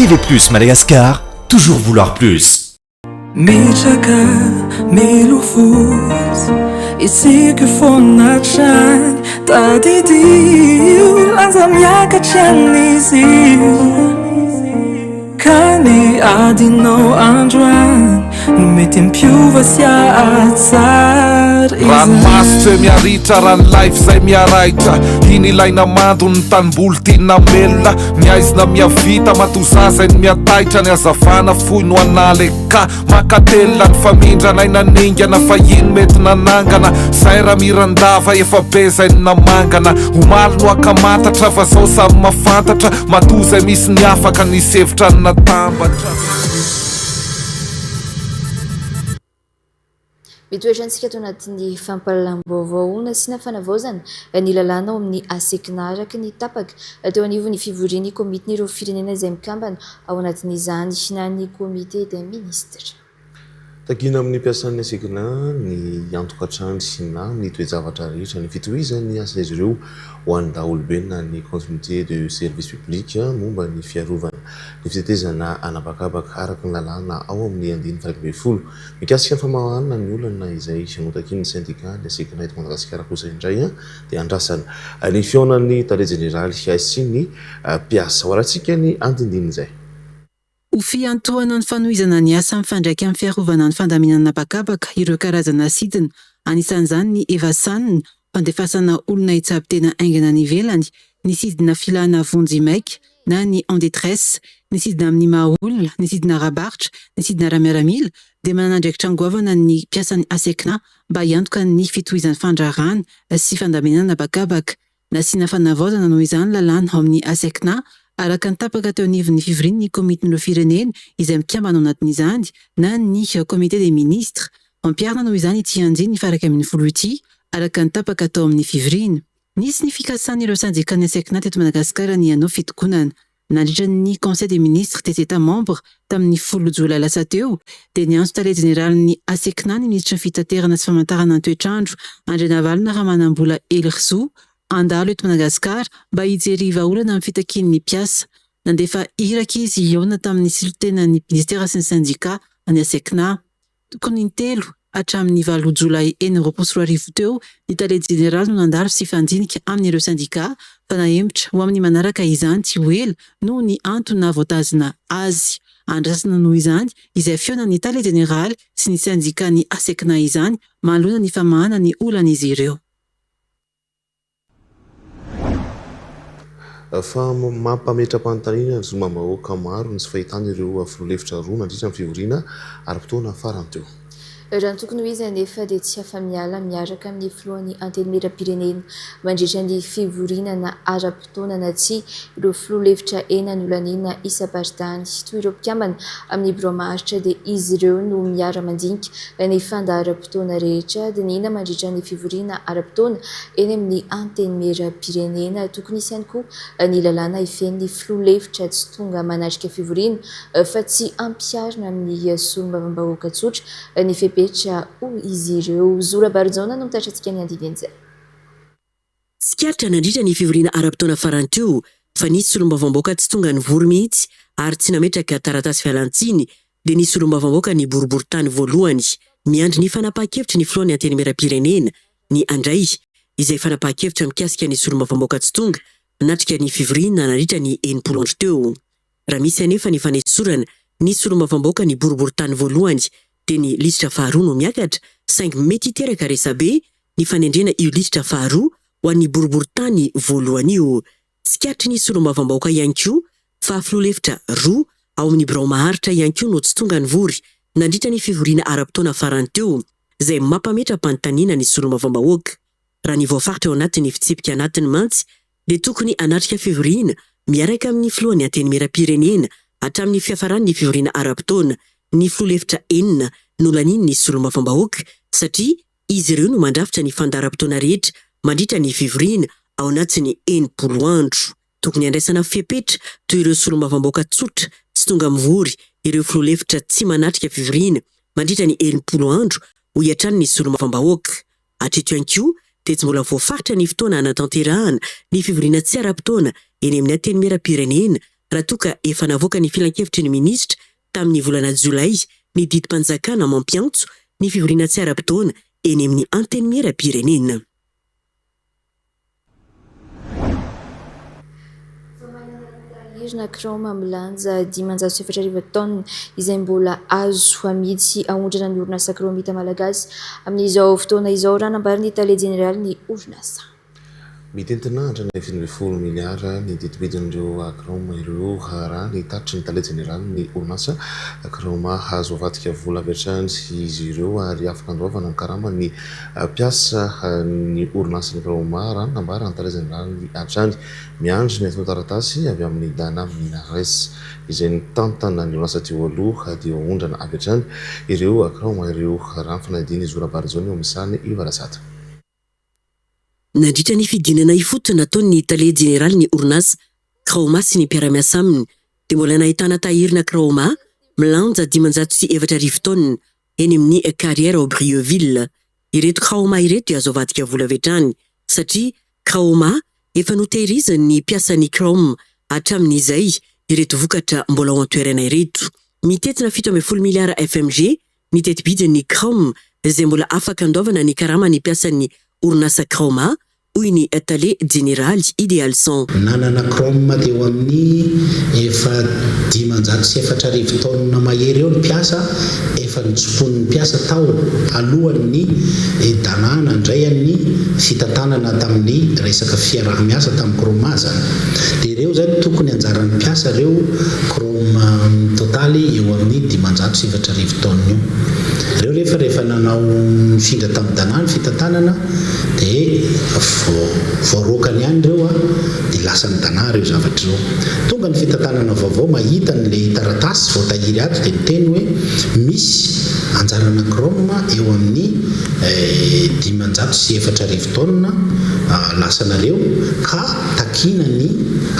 S17: TV+ Madagascar, toujours vouloir plus.
S18: Mitraka milofos isika fona trany tadidio lasa miakatra an'izy ka ny adinao androany no mety ampiova sy ahatsara
S19: ranomasy miaritra rano life zay miaraitra iny ilaina mando ny tanimboly tinina melona miaizina miavita matozazay ny miataitra ny azavana foy no anale ka makatelona ny famindranaina ningana fa ino mety nanangana zay raha mirandava efa be zay ny namangana omaly no akamatatra fa zao samy mafantatra matozay misy ny afaka ny sevitra ny natambatra.
S2: mitoetra antsika tao anatin'ny fampalalam-baovao nasiana fanavaozana ny lalàna ao amin'ny asekina araky ny tapaka teo anivon'ny fivorian'ny komitin'ireo firenena izay mikambana ao anatin'izany na ny komite des ministres.
S1: Takina amin'ny mpiasan'ny asekina ny antokantrano sy na ny toejavatra rehetra ny fitohizan'ny asa izy ireo ho an'ny daholobenina ny continuité de service public momba ny fiarovana ny fitetezana anabakabaka araky ny lalàna ao amin'ny andiny faraky folo mikasika ny famahanana ny olana izay sanotakin'ny syndicat ny asekina eto Madagasikara kosa indray dia andrasana ny fionan'ny tare generaly sy ny mpiasa hoaratsika ny andindiny izay.
S5: Ho fiantohana ny fanohizana ny asa mifandraika amin'ny fiarovana ny fandaminana bakabaka ireo karazana sidina anisan'izany ny evasanina fandefasana olona itsabo tena aingana ny ivelany ny sidina filana vonjy maika na ny en détresse ny sidina amin'ny mahaolona ny sidina rabaritra ny sidina ramiaramila dia manana andraikitra angoavana ny mpiasan'ny asekina mba hiantoka ny fitohizan'ny fandrarana sy fandaminana bakabaka nasiana fanavaozana noho izany lalàna ao amin'ny asekina araka ny tapaka teo anivon'ny fivorian'ny komitin'ireo firenena izay mikambana ao anatin'izany na ny komite des ministres ampiarina noho izany ity anjiny nifaraka amin'ny folo ity araka ny tapaka tao amin'ny fivoriana. Nisy ny fikasan'ireo syndicat-ny asekina teto Madagasikara ny hanao fitokonana nandritra ny conseil des ministres des états membres tamin'ny 10 jolay lasa teo dia ny antso tare generaly ny asekina ny ministra ny fitaterana sy famantarana ny toetrandro André Navalona Ramanambola Elirzo andalo eto Madagasikara mba hijery vahaolana amin'ny fitakin'ny mpiasa nandefa iraka izy iona tamin'ny silitenan'ny ministera sy ny syndicat any asekina tokony intelo hatramin'ny 9 jolay 2024 teo ny tare generaly no nandalo sy fandinika amin'ireo syndicat fa nahembotra ho amin'ny manaraka izany tsy ho ela noho ny antony voatazana azy andrasana noho izany izay fionan'ny tare generaly sy ny syndicat ny asekina izany manoloana ny famahana ny olan'izy ireo.
S1: Fa mampametra-panontaniana ny zomam-bahoaka maro ny tsy fahitana ireo filoalefitra roa nandritra ny fivoriana aram-potoana farany teo.
S2: Raha ny tokony ho izy anefa dia tsy afa-miala miaraka amin'ny filohan'ny antenimieram-pirenena mandritra ny fivoriana na aram-potoana na tsy ireo filoalefitra enany olanina isa-baridany toy ireo mpikambana amin'ny biraomaritra dia izy ireo no miara-mandinika ny fandaharam-potoana rehetra dia nina mandritra ny fivoriana aram-potoana eny amin'ny antenimieram-pirenena tokony isy ihany koa ny lalàna ifen'ny filoalefitra tsy tonga manatrika fivoriana fa tsy ampiarina amin'ny solombavambahoaka tsotra ny fepetra ho izy ireo. Zora Barzona no mitatrantsika ny andinin'izay.
S20: Tsikaritra nandritra ny fivoriana aram-potoana farany teo fa nisy solombavambahoaka tsy tonga nivory mihitsy ary tsy nametraka taratasy fialantsiny dia nisy solombavambahoaka ny boriboritany voalohany miandry ny fanapahan-kevitra ny filohan'ny antenimieram-pirenena ny andray izay fanapahan-kevitra mikasika ny solombavambahoaka tsy tonga natrika ny fivoriana nandritra ny 90 andro teo. Raha misy anefa ny fanesorana nisy solombavambahoaka ny boriboritany voalohany dia ny lisitra faharoa no miakatra saingy mety hiteraka resabe ny fanendrena io lisitra faharoa ho an'ny boriboritany voalohany io. Tsikaritra ny solombavambahoaka ihany koa fa filoalefitra roa ao amin'ny birao maharitra ihany koa no tsy tonga nivory nandritra ny fivoriana aram-potoana farany teo izay mampametra-panontaniana ny solombavambahoaka. Raha ny voafaritra ao anatin'ny fitsipika anatiny mantsy dia tokony anatrika fivoriana miaraka amin'ny filohan'ny antenimieram-pirenena hatramin'ny fiafaran'ny fivoriana aram-potoana ny filoalefitra enina nolaniny ny solombavambahoaka satria izy ireo no mandrafitra ny fandaharam-potoana rehetra mandritra ny fivoriana ao anatin'ny 90 andro. Tokony andraisana fepetra toy ireo solombavambahoaka tsotra tsy tonga mivory ireo filoalefitra tsy manatrika fivoriana mandritra ny 90 andro ho hiatrany ny solombavambahoaka. Hatreto ihany koa dia tsy mbola voafaritra ny fotoana anatanterahana ny fivoriana tsy aram-potoana eny amin'ny antenimieram-pirenena raha toa ka efa navoaka ny filan-kevitry ny ministra tamin'ny volana Jolay ny didim-panjakana mampiantso ny fivoriana tsy aram-potoana eny amin'ny antenimieram-pirenena.
S2: tahiryna Chrome milanja 507 taona izay mbola azo amidy aondrana ny orinasa Chrome hita malagasy amin'izao fotoana izao raha nambariny Italie Générale ny orinasa.
S1: Mitentinahitra ny 20 miliara ny didibidin'ireo Chrome ireo raha ny tatitry ny Italie Générale ny orinasa Chrome hazo avadika vola avy hatrany izy ireo ary afaka andoavana ny karama ny mpiasa ny orinasa ny Chrome raha nambara ny Italie Générale ny hatrany miandry ny atao taratasy avy amin'ny Dana Minares izay nitantana ny orinasa teo aloha dia ondrana avy hatrany ireo Chrome ireo raha fanadiny Zora Barzoni ao misany Ivarasata.
S20: Nandritra ny fidinana ifoto nataon'ny Italie Générale ny orinasa Chrome sy ny mpiara-miasa aminy dia mbola nahitana tahirina Chrome milanja 507 taona eny amin'ny carrière au Brieville. Ireto Chrome ireto dia azo avadika vola avy hatrany satria Chrome efa notehirizan'ny mpiasan'ny Chrome hatramin'izay ireto vokatra mbola ao an-toerana ireto. Mitetina 17 miliara FMG ny tetibidin'ny Chrome izay mbola afaka andaovana ny karama ny mpiasan'ny orinasa Chrome hoy ny Italie Générale Idéal 100.
S21: Nanana Chrome dia eo amin'ny efa 504 taona mahery eo ny mpiasa efa nitsopon'ny mpiasa tao alohan'ny danana indray amin'ny fitantanana tamin'ny resaka fiarah-miasa tamin'ny Chrome zany. Dia ireo zany tokony anjaran'ny mpiasa ireo Chrome totaly eo amin'ny 507 taona io. Ireo rehefa nanao mifindra tamin'ny danana fitantanana dia voarokany ihany ireo dia lasa ny danà ireo zavatra ireo. Tonga ny fitantanana vaovao mahita n'ilay taratasy voatahiry ato dia niteny hoe misy anjarana Chrome eo amin'ny 504 taona lasanareo ka takina ny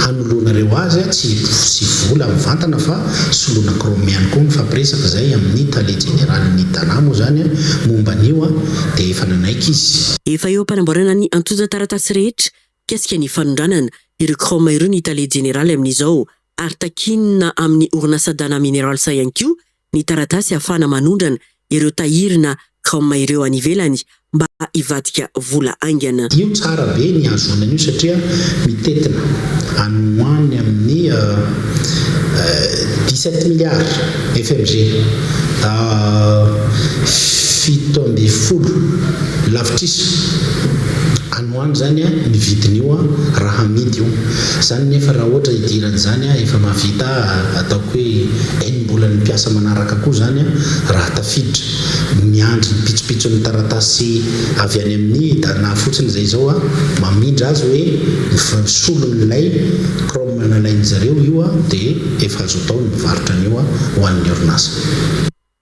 S21: hanoloanareo azy tsy vola mivantana fa soloana Chrome ihany koa mifampiresaka izay amin'ny Italie Générale ny danà moa zany momba an'io dia efa nanaiky izy.
S20: Efa eo ampanamboarana ny antoja taratasy rehetra kasika ny fanondranana ireo Chrome ireo ny Italie Générale amin'izao ary takinina amin'ny orinasa Dana Mineral sa ihany koa ny taratasy ahafahana manondrana ireo tahirina Chrome ireo any ivelany mba ivadika vola aingana.
S21: Io tsara be ny azonana io satria mitetina anoany amin'ny 17 milliards FMG 70 lavitrisy anoany zany ny vidin'io raha amidy io zany nefa raha ohatra idirany zany efa mavita ataoko hoe mbola ny mpiasa manaraka koa zany raha tafiditra miandry ny pitsopitson'ny taratasy avy any amin'ny dana fotsiny izay zao mamindra azy hoe solon'ilay Chrome nalain'zareo io dia efa azo atao ny mivarotra an'io ho an'ny orinasa.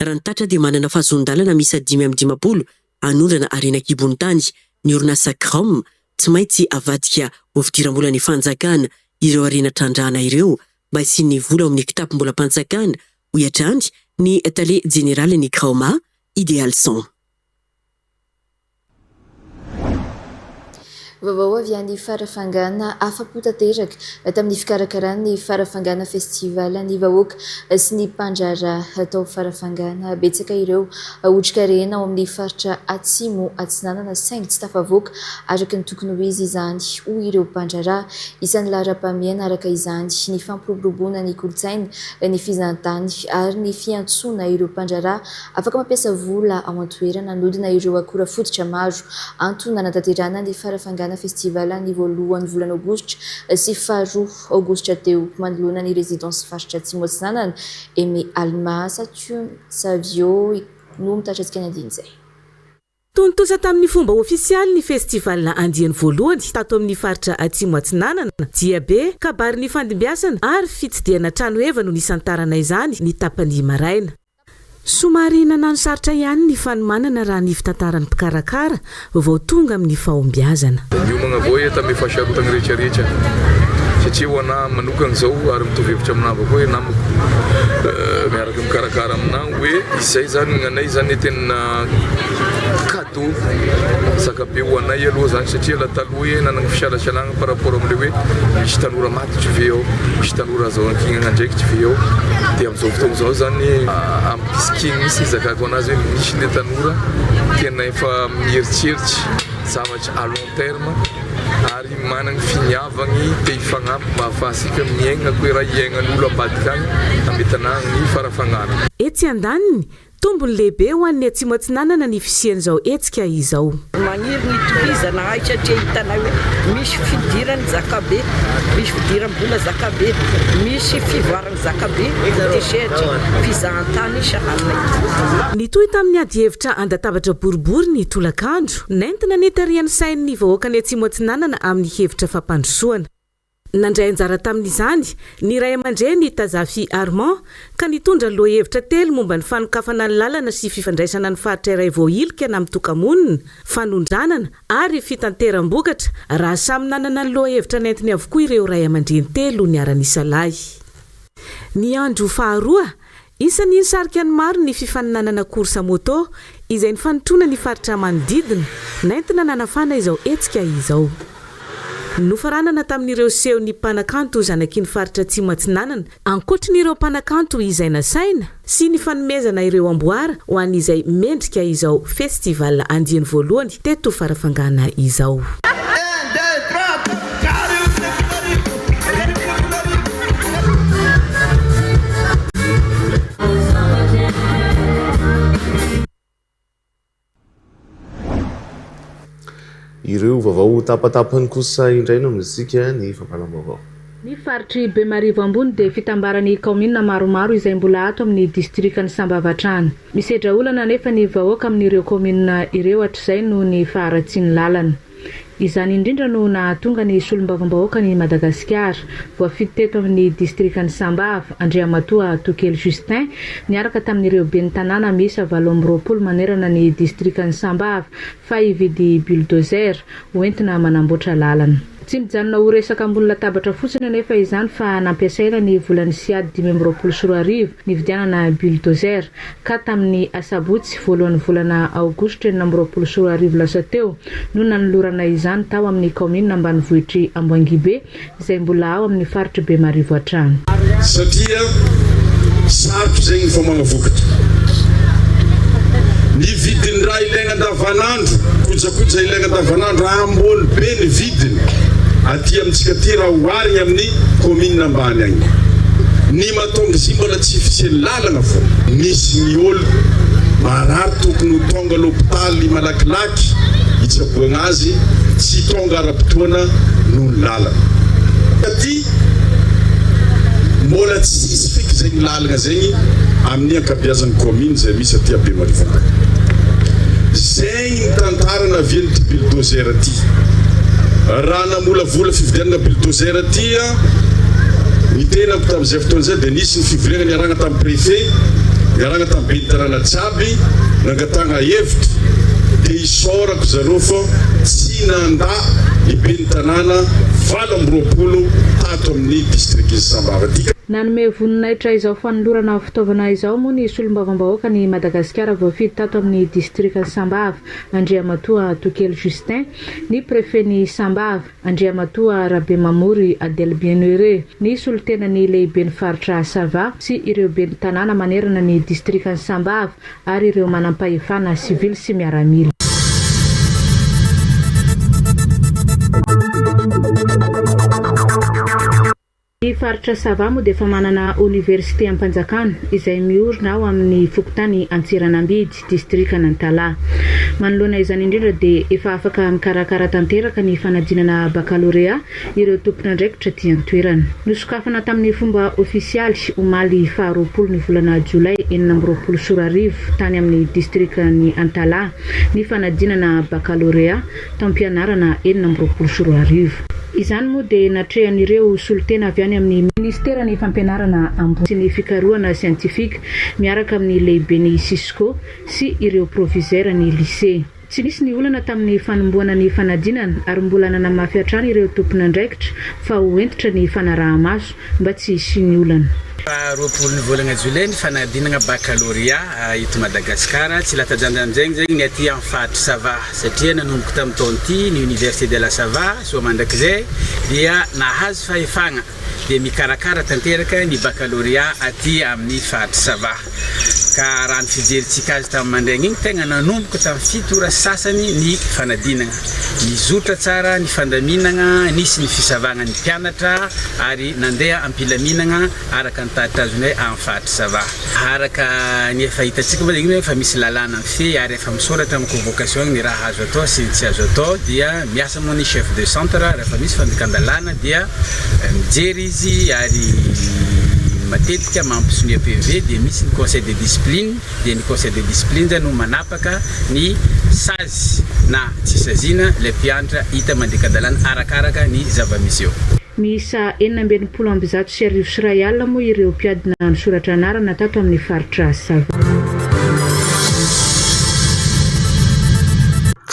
S20: Raha nitatra dia manana fahazon-dalana misy 5 anondrana arenakibony tany ny orinasa Chrome tsy maintsy avadika hovidiram-bola ny fanjakana ireo arena trandrana ireo mba isian'ny vola amin'ny kitapo-mbola mpanjakana hoy hatrany ny Italie Générale ny Chrome Idéal 100.
S2: Vaovao avy any farafangana afa-po tanteraka tamin'ny fikarakarany farafangana festival ny vahoaka sy ny mpandrara atao farafangana betsaka ireo otrikareana ao amin'ny faritra atsimo atsinanana saingy tsy tafavoaka araka ny tokony ho izy izany hoy ireo mpandrara isan'ny lahara-pamiana araka izany ny fampiroboroboana ny kolontsaina ny fizantany ary ny fiantsoana ireo mpandrara afaka mampiasa vola ao an-toerana nodina ireo akora fototra maro antony nanatanterana ny farafangana festival ny voalohany volana aogositra sy faharoa aogositra teo manoloana ny résidence faritra atsimo atsinanana Aimé Alma Savio no mitatrantsika ny andiny izay.
S22: Tontosa tamin'ny fomba ofisialy ny festival andiany voalohany tato amin'ny faritra atsimo atsinanana dia be kabary ny fandimbiasana ary fitsidihana trano eva no nisantarana izany ny tapany maraina. Somary nanano sarotra ihany ny fanomanana raha ny fitantaran'ny mpikarakara vao tonga amin'ny fahombiazana.
S23: Io magnavoa tammy fahasarotana rehetrarehetra satria ho ana manokana zao ary mitovy hevitra aminava koa hoe namako miaraka mikarakara aminahy hoe izay zany gnanay zany tena cadeau zakabe ho anay aloha zany satria la taloha nanagny fisalasalagna par rapport am'le hoe misy tanora maty tsy ve ao misy tanora zao ankignana ndraiky tsy ve ao dia am'izao fotoagna zao zany ampisikiny misy zakako anazy hoe misy le tanora tena efa mieritseritsy zavatra à long terme ary managna finiavagny te hifagnampy mba ahafahasika miaigna koe raha iainan'olo ambadika agny ametanagny ny farafagnarana.
S22: Etsy andaniny tombony lehibe ho an'ny atsimo atsinanana ny fisian'izao etsika izao.
S4: Magniry ny tohizana ay satria hitanao hoe misy fidirany zakabe, misy fidiram-bola zakabe, misy fivoarany zakabe, desetry fizahantany sahanay.
S22: Nitohy tamin'ny ady hevitra andatabatra boribory ny tolakandro, nentina netarian'ny sain'ny vahoaka ny atsimo atsinanana amin'ny hevitra fampandrosoana. Nandray anjara tamin'izany ny ray aman-dreny Tazafi Armand ka nitondra lohahevitra telo momba ny fanokafana ny lalana sy fifandraisana ny faritra iray voailika na amin'ny tokamonina, fanondranana ary fitanteram-bokatra raha samy nanana ny lohahevitra nentiny avokoa ireo ray aman-dreny telo niara-nisa lahy. Ny andro faharoa isan'ny nisarika ny maro ny fifaninanana course moto izay nifanotrona ny faritra manodidina nentina nanafana izao etsika izao. Nofaranana tamin'ireo seho ny mpanakanto zanaky ny faritra atsimo atsinanana ankoatran'ireo mpanakanto izay nasaina sy ny fanomezana ireo amboara ho an'izay mendrika izao festival andiany voalohany teto farafangana izao.
S1: Ireo vaovao tapatapany kosa indray no amintsika ny fampalam-baovao.
S6: Ny faritry Bemarivo ambony dia fitambaran'ny kaomina maromaro izay mbola ato amin'ny distrikany Sambavatrano. Misedra olana nefa ny vahoaka amin'ireo kaomina ireo hatr'izay no ny faharatsiany lalana. Izany indrindra no nahatonga ny solombavambahoaka ny Madagasikara voafidy teto amin'ny distrikany Sambava, Andriamatoa Tokely Justin niaraka tamin'ireo ben'ny tanàna miisa 20 manerana ny distrikany Sambava fa hividy bulldozer hoentina manamboatra lalana. Tsy mijanona ho resaka ambony latabatra fotsiny nefa izany fa nampiasaina ny volany siady 2024 nividianana bulldozer ka tamin'ny asabotsy voalohan'ny volana aogositra 2024 lasa teo no nanolorana izany tao amin'ny kaomina ambanivohitry Amboangibe izay mbola ao amin'ny faritra Bemarivo hatrany.
S7: Satria sarotra zegny fa magnavokatra. Ny vidiny raha ilaigna andavanandro, kojakoja ilaigna andavanandro ambony be ny vidiny. Aty amintsika ty raha oharigny amin'ny komina ambany agny. Ny mahatonga izy mbola tsy fiseny lalana fô. Misy ny olo marary tokony ho tonga l'hôpitaly malakilaky hitsaboagna azy tsy tonga ara-potoana noho ny lalana. Aty mbola tsisy fiky zegny lalana zegny amin'ny ankabeazan'ny komina izay misy aty Bemarivo. Zegny ny tantara navian'ity bulldozer aty. Raha namolavola fividianana bulldozer aty ny tenako tamin'izay fotoana izay dia nisy ny fivoriana niaragna tamin'ny préfet, niaragna tamin'ny ben'ny tanàna jiaby, nangatagna hevitra dia isaorako zareo fa tsy nanda ny ben'ny tanàna 20 tato amin'ny distrikt Sambava.
S6: Nanome voninahitra izao fanolorana fitaovana izao moa ny solombavambahoaka ny Madagasikara voafidy tato amin'ny distrikany Sambava, Andriamatoa Tokely Justin, ny prefet-ny Sambava, Andriamatoa Rabemamory Adèle Bienheureux, ny solotenany lehiben'ny faritra Sava sy ireo ben'ny tanàna manerana ny distrikany Sambava ary ireo manampahefana sivily sy miaramila. Ny faritra Sava moa dia efa manana université am-panjakana izay miorina ao amin'ny fokontany Antsiranambidy, distrikana Antala. Manoloana izany indrindra dia efa afaka mikarakara tanteraka ny fanadinana baccalauréat ireo tompon'andraikitra ty an-toerana. Nosokafana tamin'ny fomba ofisialy omaly 20 ny volana Jolay 2024 tany amin'ny distrikany Antala ny fanadinana baccalauréat tam-pianarana 2024. Izany moa dia natrehan'ireo solotena avy any amin'ny ministerany fampianarana ambony sy ny fikarohana siantifika miaraka amin'ny lehiben'ny Cisco sy ireo proviseur ny lycée. Tsy nisy ny olana tamin'ny fanomboana ny fanadinana ary mbola nanamafy hatrany ireo tompon'andraikitra fa hoentitra ny fanaraha-maso mba tsy hisy ny olana.
S24: Roapolo ny volana Jolay ny fanadinana baccalauréat eto Madagasikara tsy latajanjany amizay zegny ny aty amin'ny faritra Sava satria nanomboka tamin'ny taona ity ny Université de la Sava so mandrakizay dia nahazo fahefagna dia mikarakara tanteraka ny baccalauréat aty amin'ny faritra Sava. ka raha ny fijerintsika azy tamin'ny mandraigna igny tegna nanomboka tamin'ny 7 ora sasany ny fanadinana nizotra tsara ny fandaminana nisy ny fisavagna ny mpianatra ary nandeha ampilaminana araka ny taditazonay amin'ny fahatry sava araka ny efa hitantsika moa zegny fa misy lalàna ny fe ary efa misoratra amin'ny convocation ny raha azo atao sy ny tsy azo atao dia miasa moa ny chef de centre rehefa misy fandekan-dalàna dia mijery izy ary matetika mampisonia PV dia misy ny conseil de discipline dia ny conseil de discipline zany no manapaka ny sazy na tsy saziana le mpianatra hita mandeka-dalàna arakaraka ny zava-misy eo.
S6: Miisa 4,7 moa ireo mpiadina nisoratra anarana tato amin'ny faritra Sava.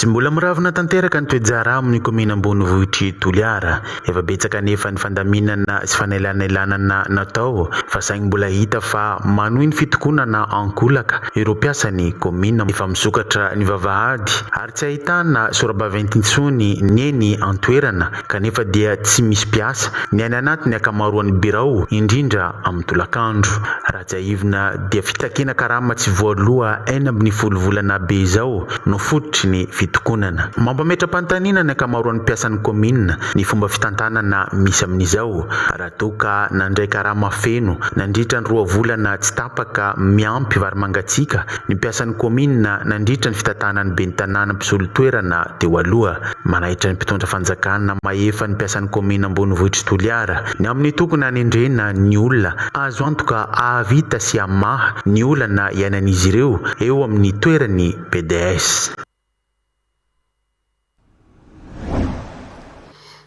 S3: Tsy mbola miravina tanteraka ny toejara amin'ny komina Ambonivohitry Toliara efa betsaka nefa ny fandaminana sy fanelanelanana natao fa saingy mbola hita fa manohy ny fitokonana ankolaka ireo mpiasan'ny komina efa misokatra ny vavahady ary tsy ahitana sora-baventy intsony ny eny antoerana kanefa dia tsy misy mpiasa ny any anatiny akamaroan'ny birao indrindra amin'ny tolakandro raha tsy ahivina dia fitakena karama tsy voaloha 40 volana be izao no fototry ny fitokonana mampametra-panontaniana ny akamaroan'ny mpiasan'ny komina ny fomba fitantanana misy amin'izao raha toka nandray karama feno nandritra ny 2 volana tsy tapaka miampy vary mangatsika ny mpiasan'ny komina nandritra ny fitantanany ben'ny tanàna mpisolo toerana teo aloha manahitra ny mpitondra fanjakana maefa ny mpiasan'ny komina Ambonivohitry Toliara ny amin'ny tokony anendrena ny olona azo antoka ahavita sy amaha ny olana iainan'izy ireo eo amin'ny toerany PDS.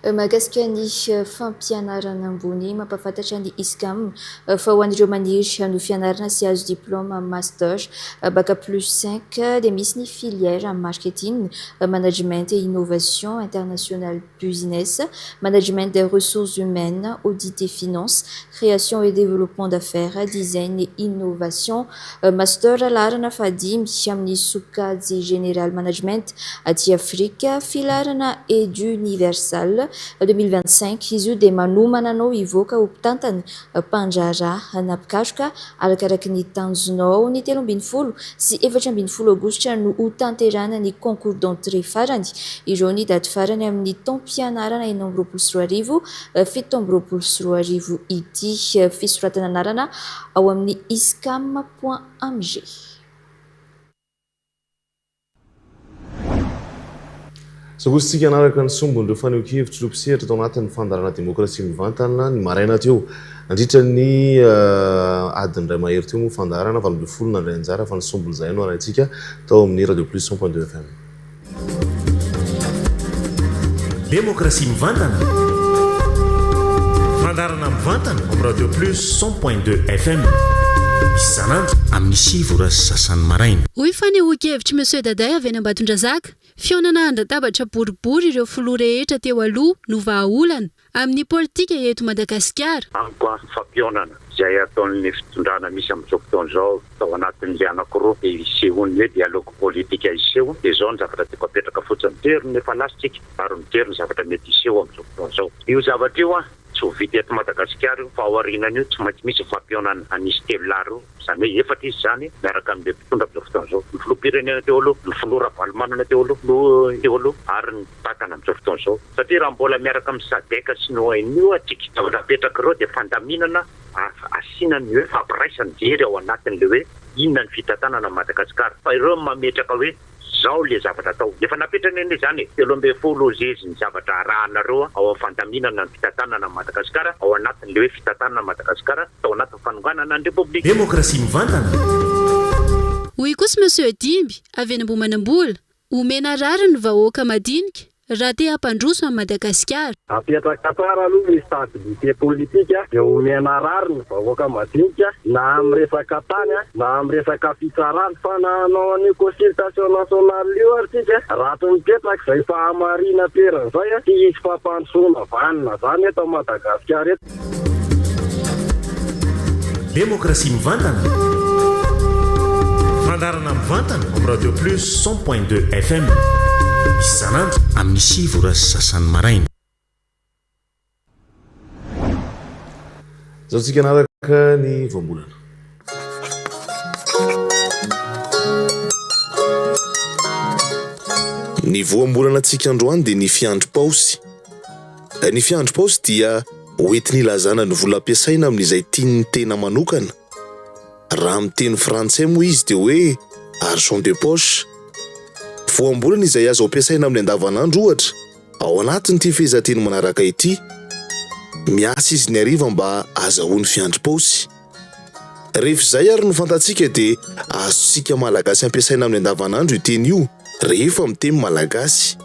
S2: Mahakasika ny fampianarana ambony mampafantatra ny ISCAM fa ho an'ireo maniry no fianarana sy azo diplôme master bac plus 5 dia misy ny filière marketing, management et innovation international business, management des ressources humaines, audit et finance, création et développement d'affaires, design et innovation, master laharana fadimy amin'ny sokajy général management aty Afrika, filarana edu universal 2025 izy io dia manomana anao hivoaka ho mpitantana mpandrara napikatroka arakaraky ny tanjonao ny 13 sy 14 aogositra no ho tanterana ny concours d'entrée farany ireo ny daty farany amin'ny taom-pianarana 2024 2025 ity fisoratana anarana ao amin'ny iscam.amg.
S1: Sagositsika anaraka ny sombon'ireo faneho-kevitra ireo mpisehatra tao anatin'ny fandarana demokrasia mivantana ny maraina teo nandritra ny adiny ray mahery teo moa fandarana 20 nandray anjara fa ny sombon'izay no arahantsika tao amin'ny Radio Plus 100.2 FM.
S17: Demokrasia mivantana fandarana mivantana amin'ny Radio Plus 100.2 FM isanandro amin'ny 7 ora sy sasany maraina.
S8: Hoy faneho-kevitry Monsieur Daday avy any Ambatondrazaka fionana andatabatra boribory ireo filoha rehetra teo aloha no vahaolana amin'ny politika eto Madagasikara.
S9: Ankoa fampionana izay ataon'ny fitondrana misy amin'izao fotoana izao tao anatin'ilay anankiroa isehony hoe dialogue politika iseho dia izao ny zavatra tiako apetraka fotsiny mitery ny efa lasitsika ary mitery ny zavatra mety iseho amin'izao fotoana izao. Io zavatra io tsy ho vita eto Madagasikara io fa ao aorianany io tsy maintsy misy fampionana anisy telo laro izany hoe efatra izy zany miaraka amin'ilay mpitondra amin'izao fotoana izao ny filoham-pirenena teo aloha ny filoha Ravalomanana teo aloha ary ny mpakana amin'izao fotoana izao satria raha mbola miaraka amin'ny sadeka sy ny ONU atsika zavatra apetraka ireo dia fandaminana asiana ny hoe fampiraisany jery ao anatin'ilay hoe inona ny fitantanana Madagasikara fa ireo mametraka hoe zao le zavatra atao efa napetrana eny zany 12 zezy ny zavatra arahanareo ao amin'ny fandaminana ny fitantanana Madagasikara ao anatin'le hoe fitantanana Madagasikara tao anatin'ny fanonganana ny Republika.
S17: Demokrasia mivantana.
S8: Hoy kosa Monsieur Dimby avy any Ambohimanambola omena rary ny vahoaka madinika raha te hampandroso amin'ny Madagasikara.
S10: Apetraka tsara aloha ny stabilité politika dia omena rary ny vahoaka madinika na amin'ny resaka tany na amin'ny resaka fitsarana fa nanao ny consultation nationale io artsika raha to mipetraka izay fahamarina toerana izay tsy hisy fampandrosoana vanina zany eto Madagasikara eto.
S17: Demokrasia mivantana fandarana mivantana amin'ny Radio Plus 100.2 FM isanandro amin'ny 7 ora sy sasany maraina.
S1: Zao tsika anaraka ny voambolana. Ny voambolana antsika androany dia ny fiandro paosy. Ny fiandro paosy dia hoentiny ilazana ny vola ampiasaina amin'izay tiany tena manokana. Raha amin'ny teny frantsay moa izy dia hoe argent de poche. Voambolana izay azo ampiasaina amin'ny andavanandro ohatra. Ao anatin'ity fehezanteny manaraka ity, miasa izy ny hariva mba azahoany fiandro paosy. Rehefa izay ary no fantatsika dia azontsika malagasy ampiasaina amin'ny andavanandro io teny io rehefa amin'ny teny malagasy.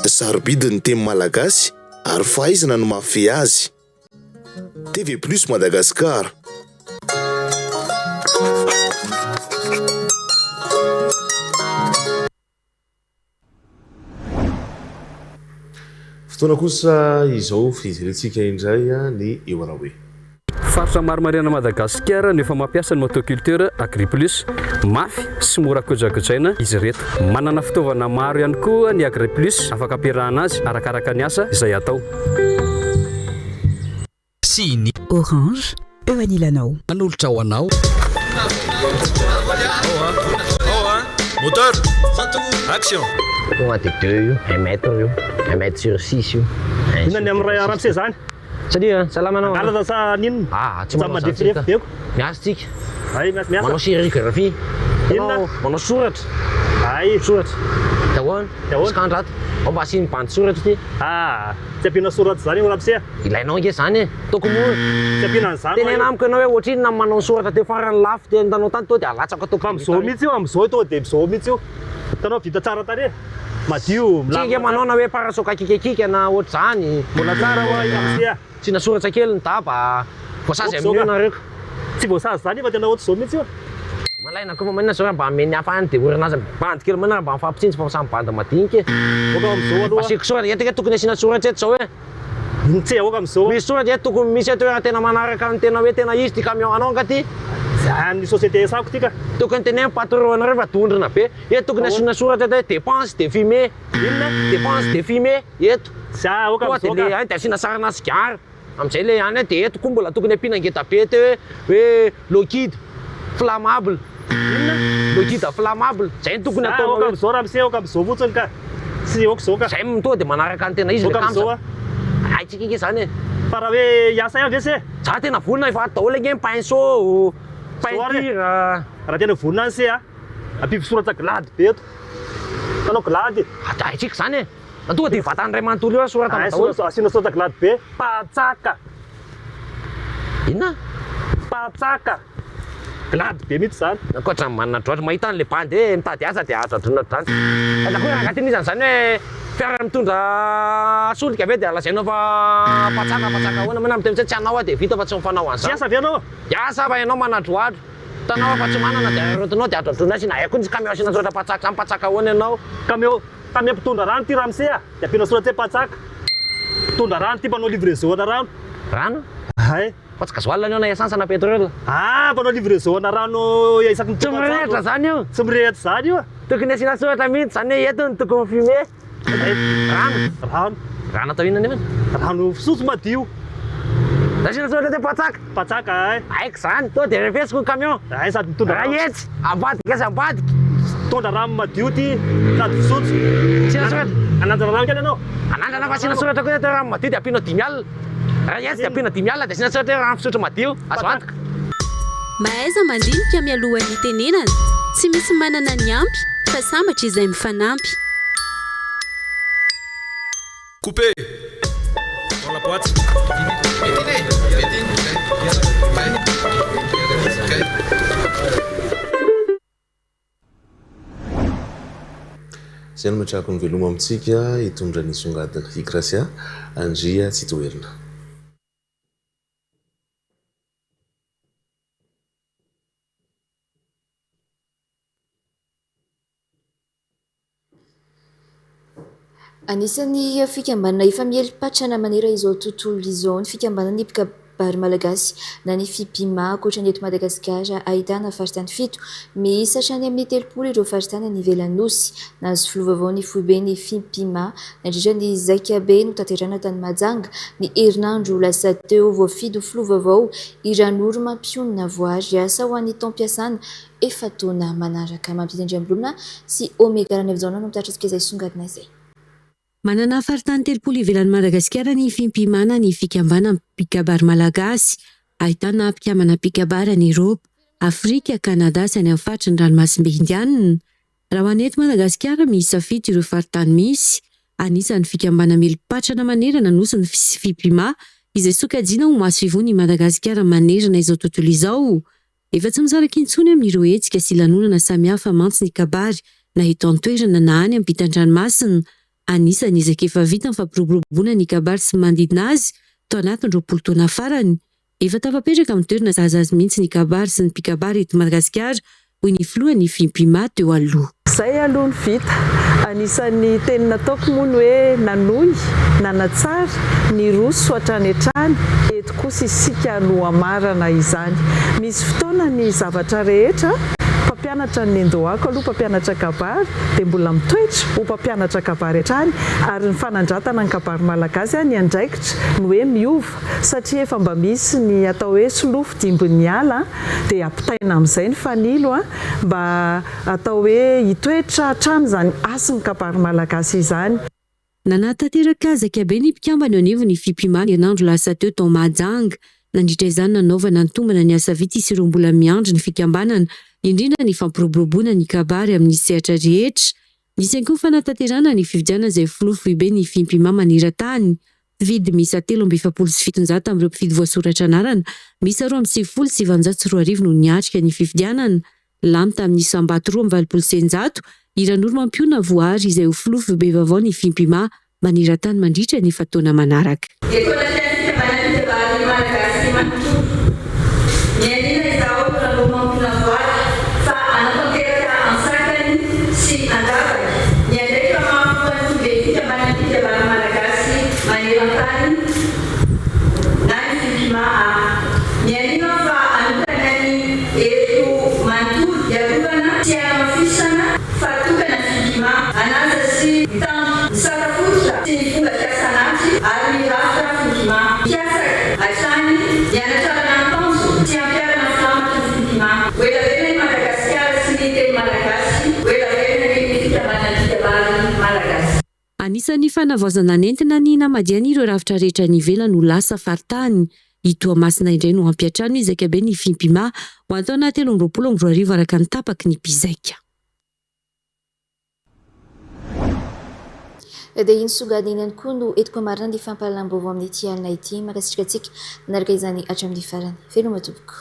S1: Sarobidy ny teny malagasy ary fahaizana no mahafehy azy. TV Plus Madagascar. Fotoana kosa izao fijerentsika indray ny eo arahoe.
S11: Faritra maromariana Madagasikara nefa mampiasa ny motoculture Agriplus mafy sy mora kojakojaina izy reto. Manana fitaovana maro ihany koa ny Agriplus afaka ampiarahana azy arakaraka ny asa izay atao.
S12: Siny Orange eo anilanao. Manolotra ho anao.
S14: Moteur, action.
S15: Tonga dia 2 io, 1 mètre io, 1 mètre sur 6 io.
S10: Inona ny amin'ny ramse zany?
S15: Sadia, salama anao.
S10: Alana sa ninona?
S15: Tsy manao miasa tsika.
S10: Miasa.
S15: Manao sérigraphie.
S10: Inona?
S15: Manao soratra. Soratra. Dahoana. Skandrata. Ao mba asiny bandy soratra ty.
S10: Tsy ampiana soratra zany io ramse?
S15: Ilainao nge zany e. Toko moa.
S10: Tsy ampiana an'izany.
S15: Tenena amiko ianao hoe ohatriny na manao soratra te farany lafo dia andanao tany to dia alatsaka toko.
S10: Am'izao mihitsy io, am'izao to dia am'izao mihitsy io. Hitanao vita tsara tany e. Madio,
S15: milama. Manao na hoe parasoka kikikika na ohatr' zany.
S10: Mbola tsara hoa ramse.
S15: Tsy na soratra kely ny daba. Voasazy amin'io nareko.
S10: Tsy voasazy zany fa tena ohatr' zao mihitsy io.
S15: Malaina koa manina zao mba ameny afahany dia oranazy bandy kely manina mba mifampitsintsy fa samy bandy madinika.
S10: Oka am'izao aloha.
S15: Asiko soratra eto tokony asina soratra eto zao e.
S10: Tsy oka am'izao.
S15: Misy soratra eto tokony misy toerana tena manaraka ny tena hoe tena izy ty camion anao nga ty.
S10: Zany société esako ty ka.
S15: Tokony teneny patron anareo fa tondrina be. Eto tokony asina soratra eto dépense de fumée.
S10: Inona?
S15: Dépense de fumée eto.
S10: Za oka am'izao ka.
S15: Dia asina sarina sigara. Amizay le any dia eto koa mbola tokony ampiana ngeta be eto hoe liquide flammable.
S10: Inona?
S15: Liquide flammable. Zay tokony atao.
S10: Oka am'izao ramse, oka am'izao fotsiny ka. Sy oka zao ka.
S15: Zay to dia manaraka ny tena izy le
S10: kamsa.
S15: Aitsika ike zany e.
S10: Fa raha hoe iasa ihany ve se?
S15: Za tena volona efa daholo nge pinceau, peinture.
S10: Raha tena volona any se ampivy soratra glady be eto. Tanao glady.
S15: Aitsika zany e. Tonga dia vatan'iray manontolo io soratra daholo.
S10: Asina soratra glady be. Patsaka.
S15: Inona?
S10: Patsaka. Glady be mihitsy zany.
S15: Ankoatra manana droatra mahita an'le bandy hoe mitady asa dia azo adrona zany. Aza koa rahagatiny izany zany hoe fiara mitondra solika ve dia lazainao fa patsaka hoana mana miteny tsy anao dia vita fa tsy mifanao an'izany.
S10: Iasa ve anao?
S15: Iasa fa ianao manadroadro. Tanao fa tsy manana dia rotonao dia adrodrona asina aiko ny camion asina soratra patsaka zany patsaka hoana ianao.
S10: Camion mpitondra rano ty ramse dia ampiana soratra hoe patsaka. Mpitondra rano ty mpanao livraison ana rano.
S15: Rano?
S10: Hay.
S15: Fa tsy gasoil anao na essence na pétrole.
S10: Mpanao livraison ana rano isaky ny
S15: tsy mirehatra zany io.
S10: Tsy mirehatra zany io.
S15: Tokony asina soratra mihitsy zany hoe eto ny tokony fumé. Rano atao inona nefa?
S10: Rano fisotro madio.
S15: Asina soratra te patsaka.
S10: Patsaka ay.
S15: Aiko zany to dia refesiko ny camion.
S10: Ay sady mitondra
S15: rano. Raha etsy ambadika azy ambadika.
S10: Mitondra rano madio ty sady fisotro.
S15: Sina soratra.
S10: Anandrana rano kely anao.
S15: Anandrana fa sina soratra koa eto rano madio dia ampianao 10 alina. Raha etsy dia ampianao 10 alina dia sina soratra hoe rano fisotro madio. Azo antoka.
S8: Maaiza mandinika mialohan'ny tenenana. Tsy misy manana ny ampy fa sambatra izay mifanampy.
S14: Coupé. Dans la boîte.
S1: Izay no matrako ny veloma amintsika hitondra ny songadina hikrasia andria tsy toerina.
S2: Anisan'ny fikambanana efa mielipatrana manera izao tontolo izao ny fikambanana kabary malagasy na ny fipima ankoatra eto Madagasikara ahitana faritany 7 miisa hatrany amin'ny 30 ireo faritany any ivelany nosy. Nahazo filoha ny foibe ny fipima nandritra ny Zaikabe no tanterana tany Majanga ny herinandro lasa teo voafidy filoha vao Iranoro mampionona voary asa ho an'ny taom-piasana efa taona manaraka. Mampitendry Ambolona sy Omega Ranevzona no mitarika izay songadina izay.
S13: Manana faritany 30 ivelan'ny Madagasikara ny fimpimana ny fikambana pikabary malagasy ahitana mpikamana pikabary any Eropa, Afrika, Kanada sy any amin'ny faritry ny ranomasimbe Indianina. Raha ho an'ny eto Madagasikara misafidy ireo faritany misy, anisan'ny fikambana melo-patrana manerana nosy ny fipima izay sokajiana ho maso fivony Madagasikara manerana izao tontolo izao. Efa tsy misaraka intsony amin'ireo hetsika sy lanonana samihafa mantsy ny kabary na eto an-toerana na any ampitan-dranomasina. Anisan'ny ezaka efa vita ny fampiroboroboana ny kabary sy manodidina azy tao anatin'ny 20 taona farany. Efa tafapetraka amin'ny toerana zazazy mihitsy ny kabary sy ny pikabary eto Madagasikara hoy ny filohan'ny fimpima teo aloha.
S16: Zay aloha ny vita. Anisan'ny teny nataoko moa ny hoe nanohy, nanatsara, ny roso hatrany hatrany, eto kosa isika no amarana izany. Misy fotoana ny zavatra rehetra mpampianatra ny nendohako aloha mpampianatra kabary dia mbola mitoetra ho mpampianatra kabary hatrany ary ny fanandratana ny kabary malagasy ny andraikitra ny hoe miova satria efa mba misy ny atao hoe solofo dimbon'ny ala dia ampitaina amin'izay ny fanilo mba atao hoe hitoetra hatrany izany asin'ny kabary malagasy izany.
S13: Nanatateraka Zaikabe ny mpikambana eo anivony fipimana herinandro lasa teo tao Mahajanga. Nandritra izany nanaovana ny tombana ny asa vita isy ireo mbola miandry ny fikambanana indrindra ny fampiroboroboana ny kabary amin'ny sehatra rehetra. Nisy ihany koa fanataterana ny fividiana izay filoha foibe ny fimpima maneran-tany. Fividy miisa 3,770 amin'ireo mpifidy voasoratra anarana, miisa 2,740 no niatrika ny fividianana. Lamy tamin'ny Sambato 2,700 Iranoro mampiona voary izay ho filoha foibe vaovao ny fimpima maneran-tany mandritra ny fataona manaraka. Anisan'ny fanavaozana nentina ny namadiany ireo ravitra rehetra ny ivelany ho lasa faritany. I Toamasina indray no ampiatrano ny Zaikabe ny fimpima ho antaona 2020 araka ny tapaky ny mpizaika.
S2: Dia iny songadina ihany koa no entiko amarina ny fampahalalam-baovao amin'ny ity alina ity makasitraka antsika manaraka izany hatramin'ny farany. Veloma tompoko.